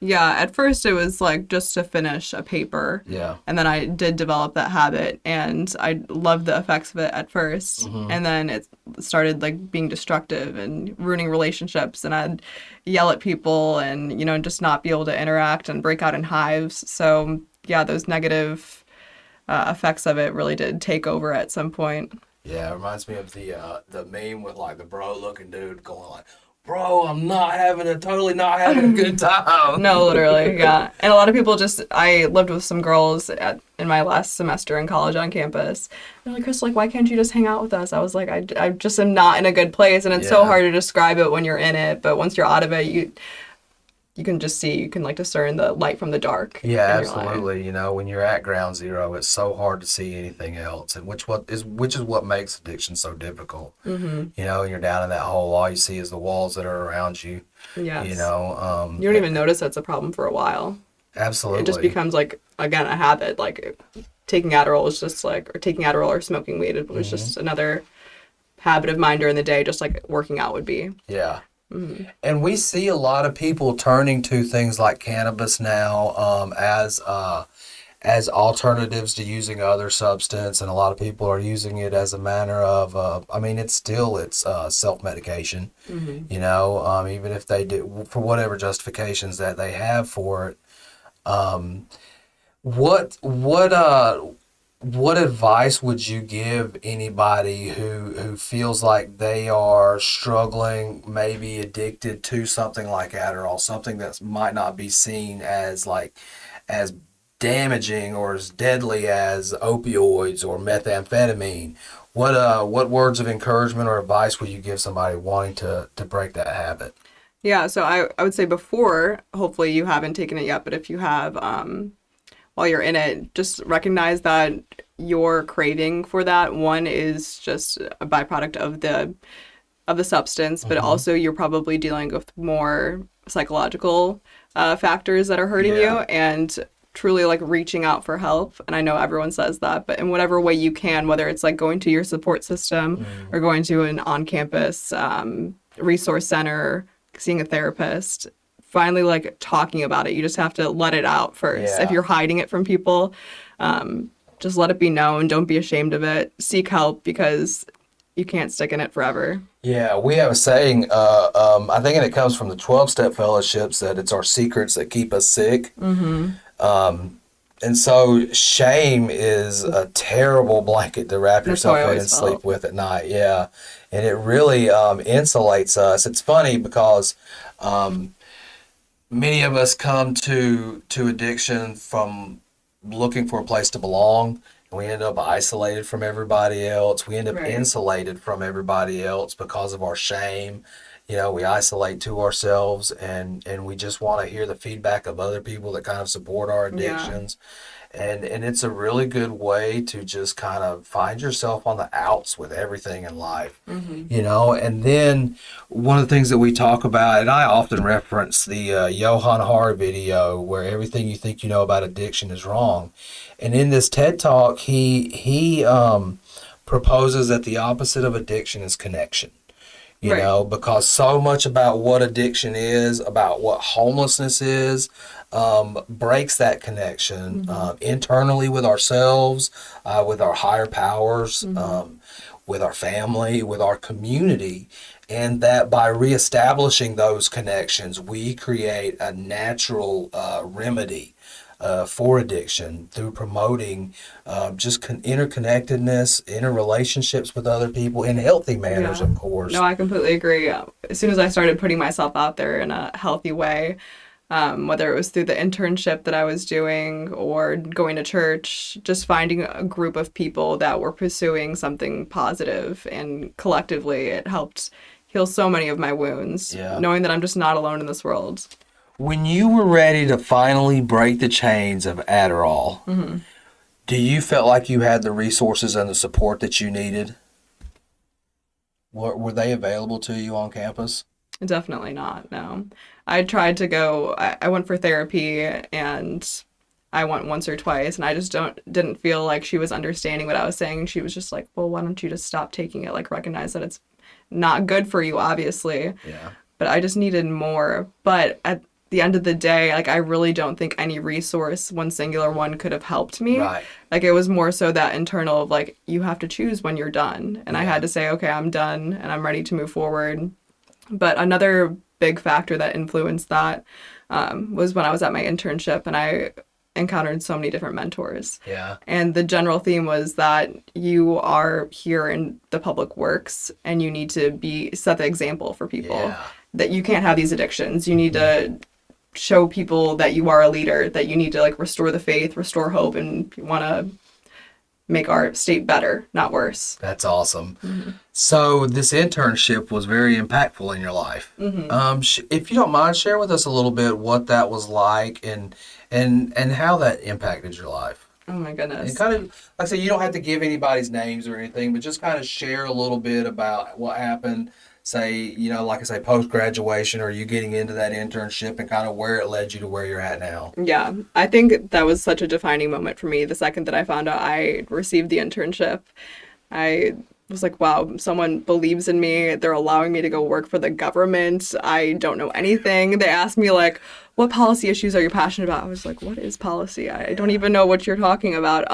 Yeah, at first it was like just to finish a paper. Yeah. And then I did develop that habit, and I loved the effects of it at first. And then it started like being destructive and ruining relationships, and I'd yell at people and, just not be able to interact and break out in hives. So yeah, those negative effects of it really did take over at some point. Yeah, it reminds me of the meme with like the bro looking dude going like, bro, I'm totally not having a good time. No, literally, yeah. And a lot of people I lived with some girls in my last semester in college on campus. They're like, Crystal, why can't you just hang out with us? I was like, I just am not in a good place, and it's so hard to describe it when you're in it, but once you're out of it, you can just see, you can like discern the light from the dark. Yeah, absolutely. When you're at ground zero, it's so hard to see anything else, and which is what makes addiction so difficult. And you're down in that hole, all you see is the walls that are around you. Yes. You don't even notice that's a problem for a while. Absolutely. It just becomes like, again, a habit. Like taking Adderall is just like, or taking Adderall or smoking weed, it was just another habit of mine during the day, just like working out would be. Yeah. And we see a lot of people turning to things like cannabis now as alternatives to using other substance, and a lot of people are using it as a manner of it's self-medication. Even if they do, for whatever justifications that they have for it. What advice would you give anybody who feels like they are struggling, maybe addicted to something like Adderall, something that might not be seen as damaging or as deadly as opioids or methamphetamine? What words of encouragement or advice would you give somebody wanting to break that habit? Yeah, so I would say before, hopefully you haven't taken it yet, but if you have, while you're in it, just recognize that your craving for that, one, is just a byproduct of the substance, but also you're probably dealing with more psychological factors that are hurting you, and truly like reaching out for help. And I know everyone says that, but in whatever way you can, whether it's like going to your support system or going to an on-campus resource center, seeing a therapist, finally like talking about it. You just have to let it out first. If you're hiding it from people, just let it be known. Don't be ashamed of it. Seek help, because you can't stick in it forever. Yeah, we have a saying, I think, and it comes from the 12-step fellowships, that it's our secrets that keep us sick. And so shame is a terrible blanket to wrap That's how I yourself in and always sleep felt. with at night. Yeah. And it really insulates us. It's funny because many of us come to addiction from looking for a place to belong. And we end up isolated from everybody else. We end up Right. insulated from everybody else because of our shame. You know, we isolate to ourselves, and we just want to hear the feedback of other people that kind of support our Yeah. addictions. And it's a really good way to just kind of find yourself on the outs with everything in life, you know. And then one of the things that we talk about, and I often reference the Johann Hari video, where everything you think you know about addiction is wrong. And in this TED talk, he proposes that the opposite of addiction is connection. You Right. know, because so much about what addiction is, about what homelessness is, breaks that connection internally with ourselves, with our higher powers, with our family, with our community. And that by reestablishing those connections, we create a natural remedy for addiction through promoting just interconnectedness, interrelationships with other people in healthy manners, Yeah. of course. No, I completely agree. As soon as I started putting myself out there in a healthy way, whether it was through the internship that I was doing or going to church, just finding a group of people that were pursuing something positive, and collectively it helped heal so many of my wounds, Yeah. knowing that I'm just not alone in this world. When you were ready to finally break the chains of Adderall, do you felt like you had the resources and the support that you needed? Were they available to you on campus? Definitely not, no. I tried to go, I went for therapy, and I went once or twice, and I just didn't feel like she was understanding what I was saying. She was just like, well, why don't you just stop taking it? Like, recognize that it's not good for you, obviously. Yeah. But I just needed more. But at the end of the day, like, I really don't think any resource, one singular one, could have helped me. Right. Like, it was more so that internal of like, you have to choose when you're done. And I Yeah. had to say, okay, I'm done and I'm ready to move forward. But another big factor that influenced that was when I was at my internship, and I encountered so many different mentors. Yeah. And the general theme was that you are here in the public works, and you need to set the example for people. Yeah. That you can't have these addictions. You need to show people that you are a leader, that you need to like restore the faith, restore hope, and you want to make our state better, not worse. That's awesome. So this internship was very impactful in your life. If you don't mind, share with us a little bit what that was like, and how that impacted your life. Oh my goodness. And kind of, like I said, you don't have to give anybody's names or anything, but just kind of share a little bit about what happened, say, you know, like I say, post-graduation, or you getting into that internship, and kind of where it led you to where you're at now. Yeah, I think that was such a defining moment for me. The second that I found out I received the internship, I was like, wow, someone believes in me. They're allowing me to go work for the government. I don't know anything. They asked me, like, what policy issues are you passionate about? I was like, what is policy? I don't even know what you're talking about.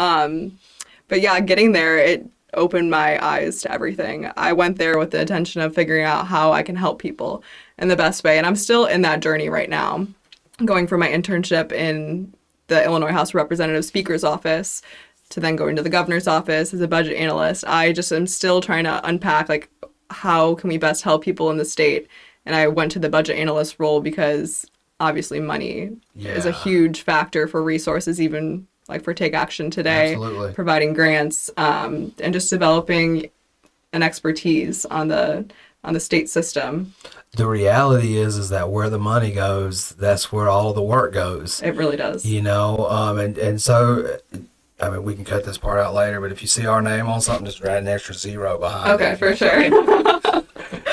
But yeah, getting there, it opened my eyes to everything. I went there with the intention of figuring out how I can help people in the best way. And I'm still in that journey right now, going from my internship in the Illinois House of Representatives Speaker's office to then going to the governor's office as a budget analyst. I just am still trying to unpack, like, how can we best help people in the state? And I went to the budget analyst role because obviously money is a Yeah. huge factor for resources, even like for Take Action Today, Absolutely. providing grants, and just developing an expertise on the state system. The reality is that where the money goes, that's where all of the work goes. It really does. You know, and so, I mean, we can cut this part out later, but if you see our name on something, just write an extra zero behind Okay, it. for sure.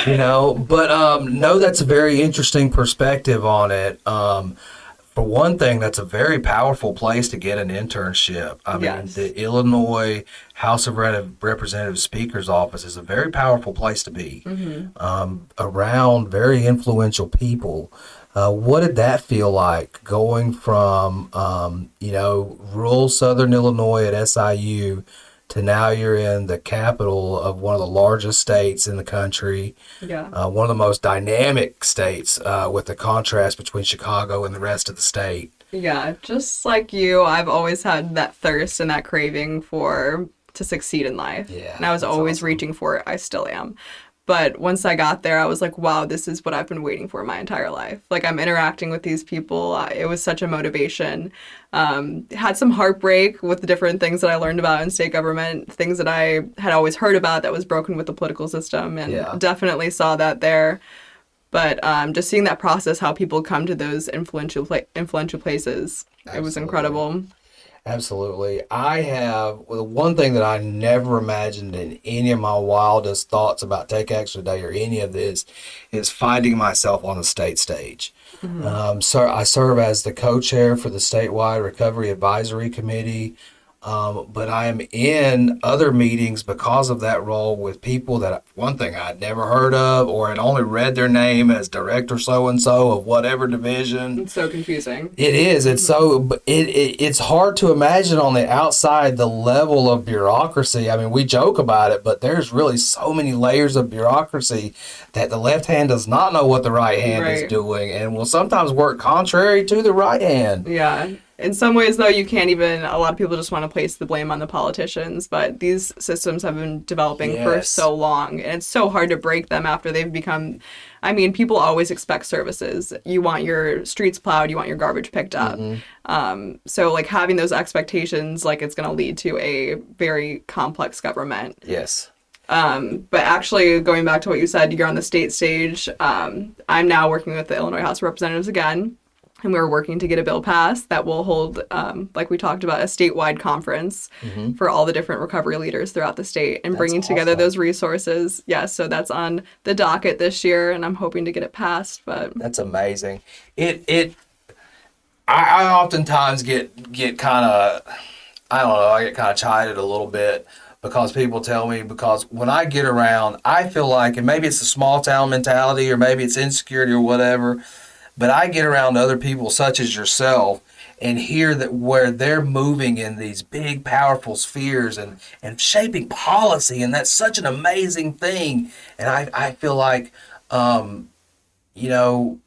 You know, but no, that's a very interesting perspective on it. For one thing, that's a very powerful place to get an internship. I mean, Yes. the Illinois House of Representatives Speaker's office is a very powerful place to be, around very influential people. What did that feel like, going from, you know, rural Southern Illinois at SIU to now you're in the capital of one of the largest states in the country, one of the most dynamic states, with the contrast between Chicago and the rest of the state. Yeah, just like you, I've always had that thirst and that craving to succeed in life. Yeah, and I was that's always awesome. reaching for it. I still am. But once I got there, I was like, wow, this is what I've been waiting for my entire life. Like, I'm interacting with these people. It was such a motivation. Had some heartbreak with the different things that I learned about in state government, things that I had always heard about that was broken with the political system, and Yeah. definitely saw that there. But just seeing that process, how people come to those influential places, it was Absolutely. incredible. Absolutely. The one thing that I never imagined in any of my wildest thoughts about Take Action Today or any of this is finding myself on the state stage. So I serve as the co-chair for the statewide Recovery Advisory Committee. But I am in other meetings because of that role with people that, one thing, I'd never heard of or had only read their name as director so-and-so of whatever division. It's so confusing. It is. It's it's hard to imagine on the outside the level of bureaucracy. I mean, we joke about it, but there's really so many layers of bureaucracy that the left hand does not know what the right hand is Right. doing and will sometimes work contrary to the right hand. Yeah. In some ways, though, you can't even, a lot of people just want to place the blame on the politicians, but these systems have been developing for Yes. so long, and it's so hard to break them after they've become, I mean, people always expect services. You want your streets plowed, you want your garbage picked up. So, like, having those expectations, like, it's going to lead to a very complex government. Yes. But actually, going back to what you said, you're on the state stage. I'm now working with the Illinois House of Representatives again, and we're working to get a bill passed that will hold, like we talked about, a statewide conference for all the different recovery leaders throughout the state and That's bringing together awesome. those resources. Yeah, so that's on the docket this year, and I'm hoping to get it passed. But That's amazing. I oftentimes get kind of, I don't know, I get kind of chided a little bit because people tell me, because when I get around, I feel like, and maybe it's a small town mentality or maybe it's insecurity or whatever, but I get around other people such as yourself and hear that where they're moving in these big, powerful spheres and shaping policy, and that's such an amazing thing. And I feel like, you know,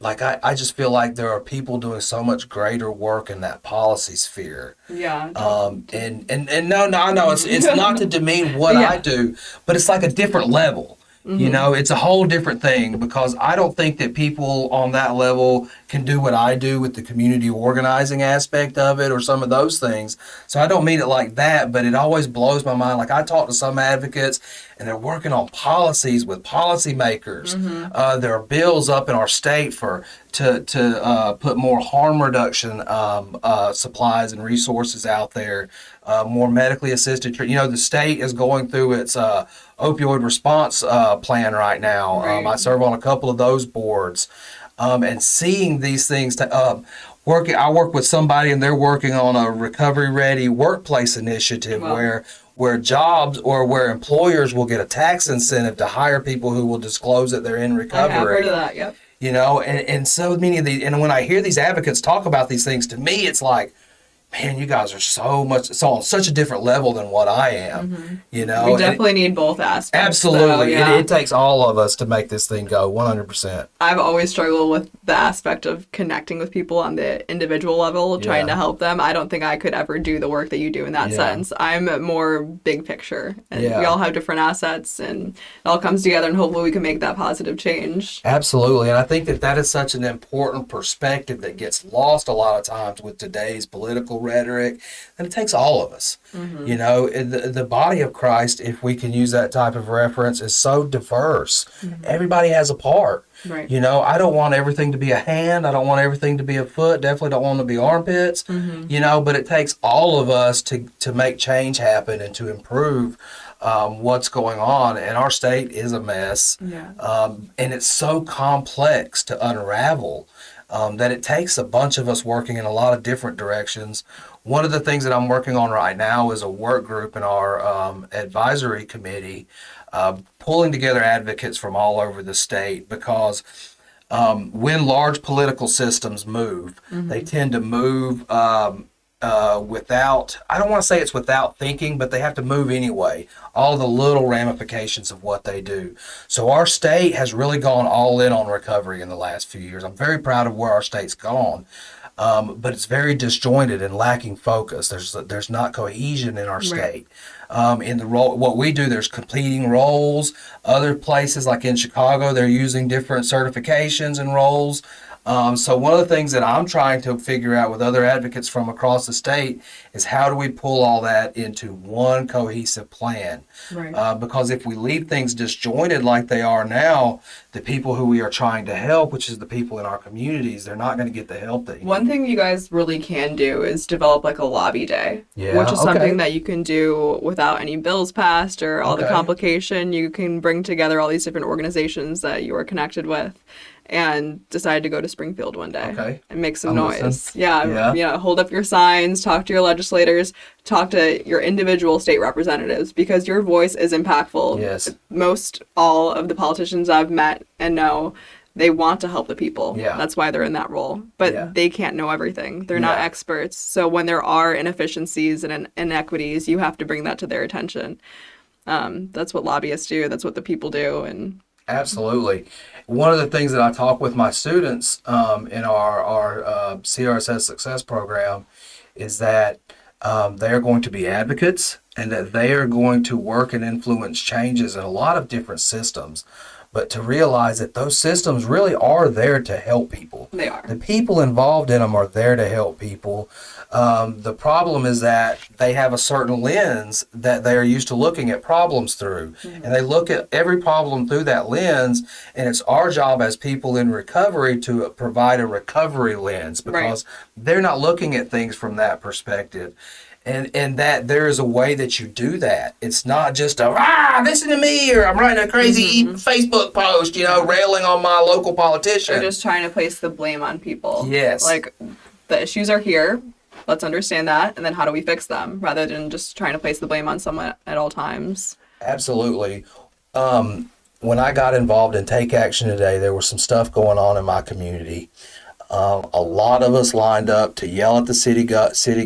like I just feel like there are people doing so much greater work in that policy sphere. yeah, And no, I know it's not to demean what Yeah. I do, but it's like a different level. You know, it's a whole different thing because I don't think that people on that level can do what I do with the community organizing aspect of it or some of those things. So I don't mean it like that, but it always blows my mind. Like I talk to some advocates and they're working on policies with policymakers. There are bills up in our state to put more harm reduction supplies and resources out there, more medically assisted treatment. You know, the state is going through its opioid response plan right now. Right. I serve on a couple of those boards, and seeing these things. I work with somebody, and they're working on a recovery-ready workplace initiative Wow. where jobs or where employers will get a tax incentive to hire people who will disclose that they're in I recovery. have heard of that. Yep. You know, and so many of these, and when I hear these advocates talk about these things, to me, it's like, man, you guys are so on such a different level than what I am. You know, We And definitely need both aspects. absolutely, though, yeah. it takes all of us to make this thing go 100%. I've always struggled with the aspect of connecting with people on the individual level, trying Yeah. to help them. I don't think I could ever do the work that you do in that Yeah. sense. I'm more big picture, and Yeah. we all have different assets, and it all comes together, and hopefully we can make that positive change. Absolutely, and I think that is such an important perspective that gets lost a lot of times with today's political rhetoric. And it takes all of us. You know, the body of Christ, if we can use that type of reference, is so diverse. Everybody has a part. Right. You know, I don't want everything to be a hand. I don't want everything to be a foot. Definitely don't want to be armpits. You know, but it takes all of us to make change happen and to improve what's going on. And our state is a mess. Yeah. And it's so complex to unravel that it takes a bunch of us working in a lot of different directions. One of the things that I'm working on right now is a work group in our advisory committee, pulling together advocates from all over the state because when large political systems move, they tend to move without, I don't want to say it's without thinking, but they have to move anyway. All the little ramifications of what they do. So our state has really gone all in on recovery in the last few years. I'm very proud of where our state's gone. But it's very disjointed and lacking focus. There's not cohesion in our state. In the role, what we do, there's completing roles. Other places, like in Chicago, they're using different certifications and roles. So one of the things that I'm trying to figure out with other advocates from across the state is how do we pull all that into one cohesive plan? Right. Because if we leave things disjointed like they are now, the people who we are trying to help, which is the people in our communities, they're not going to get the help they need. One thing you guys really can do is develop like a lobby day, which is something that you can do without any bills passed or all the complication. You can bring together all these different organizations that you are connected with and decide to go to Springfield one day and make some noise. Yeah, hold up your signs, talk to your legislators, talk to your individual state representatives, because your voice is impactful. Yes. Most all of the politicians I've met and know, they want to help the people. Yeah. That's why they're in that role. But they can't know everything. They're not experts. So when there are inefficiencies and inequities, you have to bring that to their attention. That's what lobbyists do. That's what the people do. And absolutely. One of the things that I talk with my students in our CRSS Success program is that they're going to be advocates and that they are going to work and influence changes in a lot of different systems. But to realize that those systems really are there to help people. They are. The people involved in them are there to help people. The problem is that they have a certain lens that they are used to looking at problems through. And they look at every problem through that lens, and it's our job as people in recovery to provide a recovery lens, because they're not looking at things from that perspective. And that there is a way that you do that. It's not just listen to me, or I'm writing a crazy Facebook post, railing on my local politician. they're just trying to place the blame on people. Yes. Like, the issues are here. Let's understand that. And then how do we fix them, rather than just trying to place the blame on someone at all times. Absolutely. When I got involved in Take Action Today, there was some stuff going on in my community. A lot of us lined up to yell at the city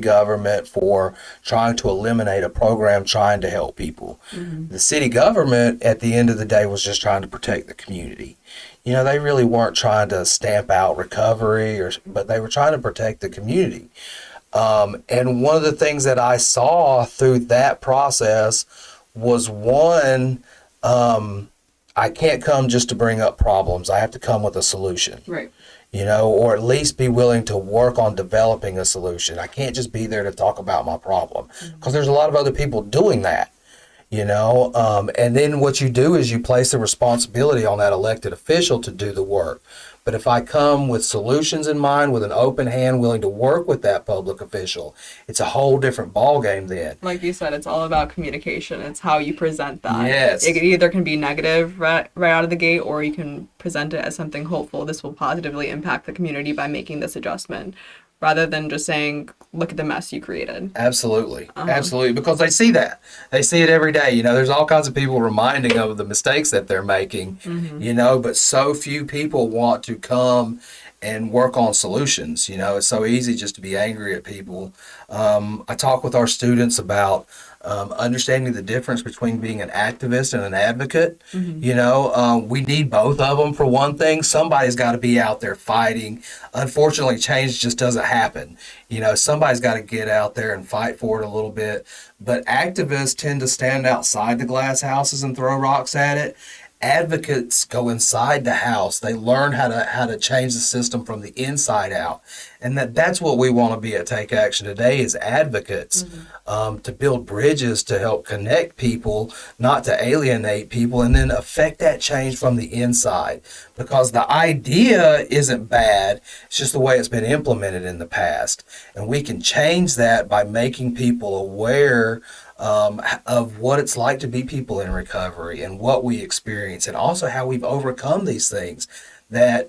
government for trying to eliminate a program trying to help people. The city government, at the end of the day, was just trying to protect the community. They really weren't trying to stamp out recovery, but they were trying to protect the community. And one of the things that I saw through that process was, one, I can't come just to bring up problems. I have to come with a solution. Right. Or at least be willing to work on developing a solution. I can't just be there to talk about my problem, because there's a lot of other people doing that, and then what you do is you place the responsibility on that elected official to do the work. But if I come with solutions in mind, with an open hand, willing to work with that public official, it's a whole different ballgame then. Like you said, it's all about communication. It's how you present that. Yes. It either can be negative right out of the gate, or you can present it as something hopeful. This will positively impact the community by making this adjustment, rather than just saying, look at the mess you created. Absolutely. Absolutely. Because they see that. They see it every day. There's all kinds of people reminding of the mistakes that they're making, but so few people want to come and work on solutions. It's so easy just to be angry at people. I talk with our students about understanding the difference between being an activist and an advocate. We need both of them. For one thing, somebody's got to be out there fighting. Unfortunately, change just doesn't happen. Somebody's got to get out there and fight for it a little bit. But activists tend to stand outside the glass houses and throw rocks at it. Advocates go inside the house. They learn how to change the system from the inside out. And that's what we want to be at Take Action Today, is advocates, to build bridges, to help connect people, not to alienate people, and then affect that change from the inside. Because the idea isn't bad, it's just the way it's been implemented in the past. And we can change that by making people aware of what it's like to be people in recovery and what we experience, and also how we've overcome these things. That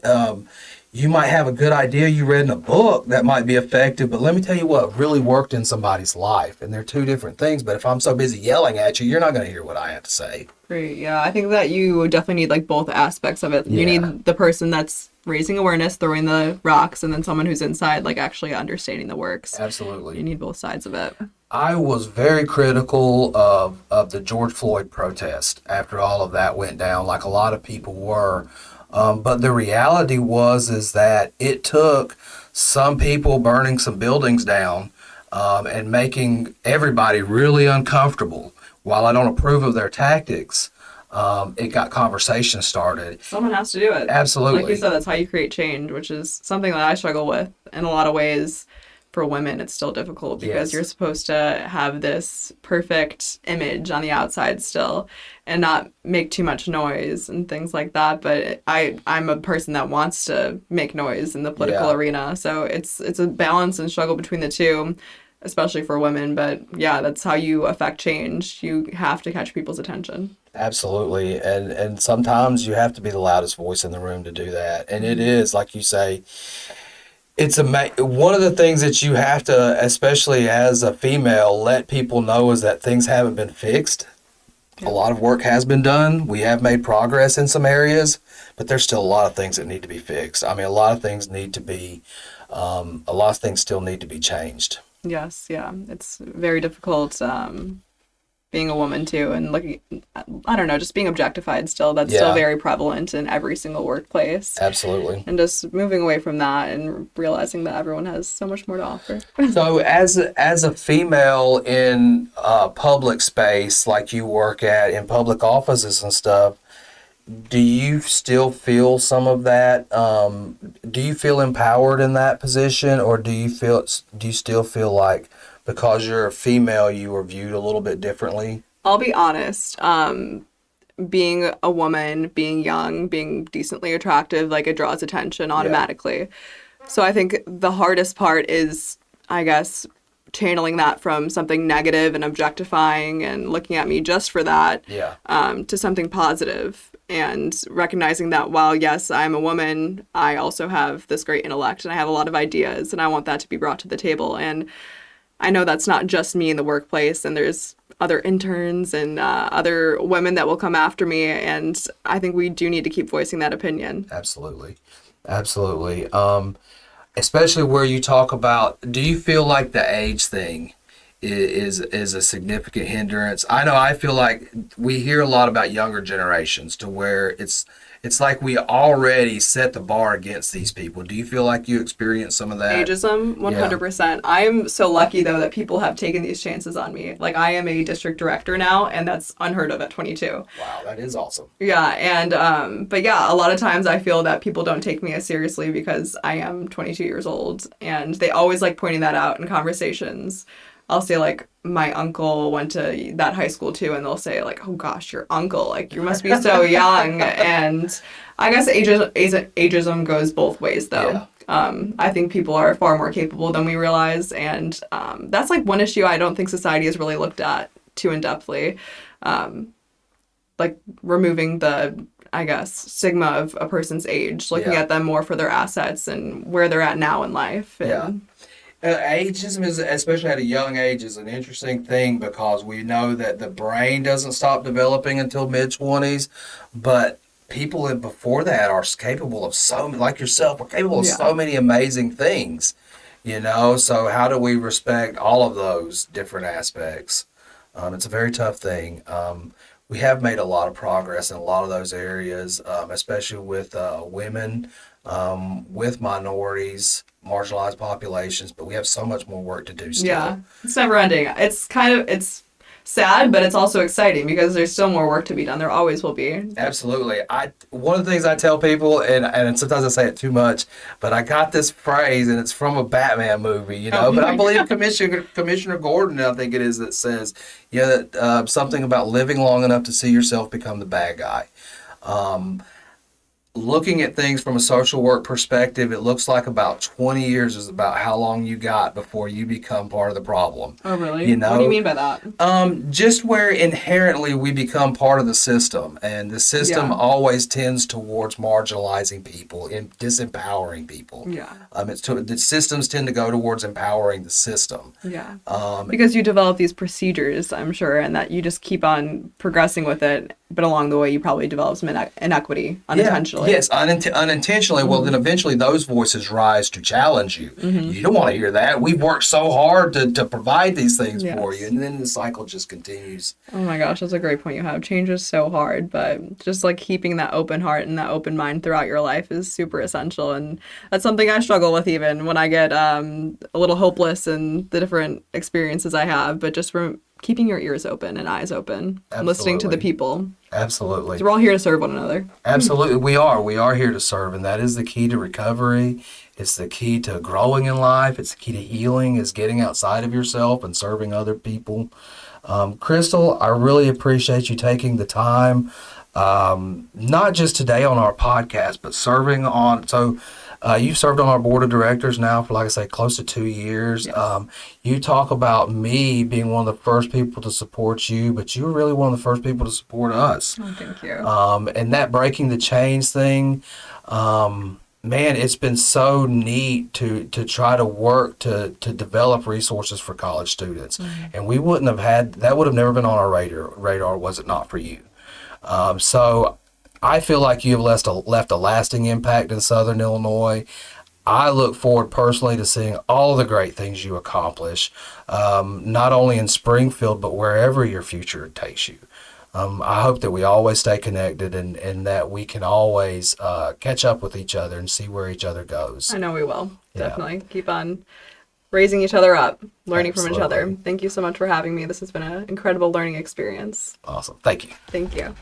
you might have a good idea you read in a book that might be effective, but let me tell you what really worked in somebody's life. And they're two different things, but if I'm so busy yelling at you, you're not going to hear what I have to say. Great. Yeah, I think that you definitely need both aspects of it. You need the person that's raising awareness, throwing the rocks, and then someone who's inside, like, actually understanding the works. Absolutely. You need both sides of it. I was very critical of the George Floyd protest after all of that went down, like a lot of people were. But the reality is that it took some people burning some buildings down and making everybody really uncomfortable. While I don't approve of their tactics, it got conversation started. Someone has to do it. Absolutely. Like you said, that's how you create change, which is something that I struggle with in a lot of ways. For women, it's still difficult because you're supposed to have this perfect image on the outside still and not make too much noise and things like that. But I'm a person that wants to make noise in the political arena. So it's a balance and struggle between the two, especially for women. But yeah, that's how you affect change. You have to catch people's attention. Absolutely. And sometimes you have to be the loudest voice in the room to do that. And it is, like you say, it's one of the things that you have to, especially as a female, let people know is that things haven't been fixed. A lot of work has been done. We have made progress in some areas, but there's still a lot of things that need to be fixed. I mean, a lot of things still need to be changed. Yes, yeah. It's very difficult being a woman too, and looking, I don't know, just being objectified still. That's still very prevalent in every single workplace. Absolutely. And just moving away from that and realizing that everyone has so much more to offer. So as a female in public space, like you work in public offices and stuff, do you still feel some of that? Do you feel empowered in that position, or do you still feel like because you're a female, you are viewed a little bit differently? I'll be honest. Being a woman, being young, being decently attractive, like, it draws attention automatically. Yeah. So I think the hardest part is, I guess, channeling that from something negative and objectifying and looking at me just for that to something positive, and recognizing that while, yes, I'm a woman, I also have this great intellect and I have a lot of ideas, and I want that to be brought to the table. And I know that's not just me in the workplace, and there's other interns and other women that will come after me, and I think we do need to keep voicing that opinion. Absolutely. Especially where you talk about, do you feel like the age thing is a significant hindrance? I feel like we hear a lot about younger generations to where it's like we already set the bar against these people. Do you feel like you experience some of that? Ageism, 100%. Yeah. I'm so lucky, though, that people have taken these chances on me. Like, I am a district director now, and that's unheard of at 22. Wow, that is awesome. Yeah, and, but yeah, a lot of times I feel that people don't take me as seriously because I am 22 years old, and they always like pointing that out in conversations. I'll say, like, my uncle went to that high school too, and they'll say, like, oh gosh, your uncle, like, you must be so young. And I guess ageism goes both ways, though. Yeah. I think people are far more capable than we realize, and that's, like, one issue I don't think society has really looked at too in-depthly. Like, removing the, I guess, stigma of a person's age, looking at them more for their assets and where they're at now in life. And, ageism is, especially at a young age, is an interesting thing because we know that the brain doesn't stop developing until mid-20s, but people before that are capable of like yourself, are capable of so many amazing things, so how do we respect all of those different aspects? It's a very tough thing. We have made a lot of progress in a lot of those areas, especially with women, with minorities, marginalized populations, but we have so much more work to do still. Yeah, it's never ending. It's sad, but it's also exciting because there's still more work to be done. There always will be. Absolutely. One of the things I tell people, and sometimes I say it too much, but I got this phrase, and it's from a Batman movie, but I believe Commissioner Gordon, I think it is, that says, something about living long enough to see yourself become the bad guy. Looking at things from a social work perspective, it looks like about 20 years is about how long you got before you become part of the problem. Oh, really? What do you mean by that? Just where inherently we become part of the system, and the system always tends towards marginalizing people and disempowering people. Yeah. The systems tend to go towards empowering the system. Yeah. Because you develop these procedures, I'm sure, and that you just keep on progressing with it, but along the way you probably develop some inequity unintentionally. unintentionally. Yes, unintentionally. Well, then eventually those voices rise to challenge you. You don't want to hear that. We've worked so hard to provide these things for you, and then the cycle just continues. Oh my gosh, that's a great point you have. Change is so hard, but just like keeping that open heart and that open mind throughout your life is super essential. And that's something I struggle with even when I get a little hopeless in the different experiences I have, but just keeping your ears open and eyes open, and listening to the people. Absolutely. We're all here to serve one another. Absolutely. We are here to serve, and that is the key to recovery. It's the key to growing in life. It's the key to healing, is getting outside of yourself and serving other people. Crystal, I really appreciate you taking the time, not just today on our podcast, but serving on, you've served on our board of directors now for, like I say, close to 2 years. Yes. You talk about me being one of the first people to support you, but you were really one of the first people to support us. Oh, thank you. And that breaking the chains thing, man, it's been so neat to try to work to develop resources for college students. And we wouldn't have had, that would have never been on our radar was it not for you. So I feel like you have left a lasting impact in Southern Illinois. I look forward personally to seeing all the great things you accomplish, not only in Springfield, but wherever your future takes you. I hope that we always stay connected and that we can always catch up with each other and see where each other goes. I know we will. Definitely. Keep on raising each other up, learning from each other. Thank you so much for having me. This has been an incredible learning experience. Awesome. Thank you. Thank you.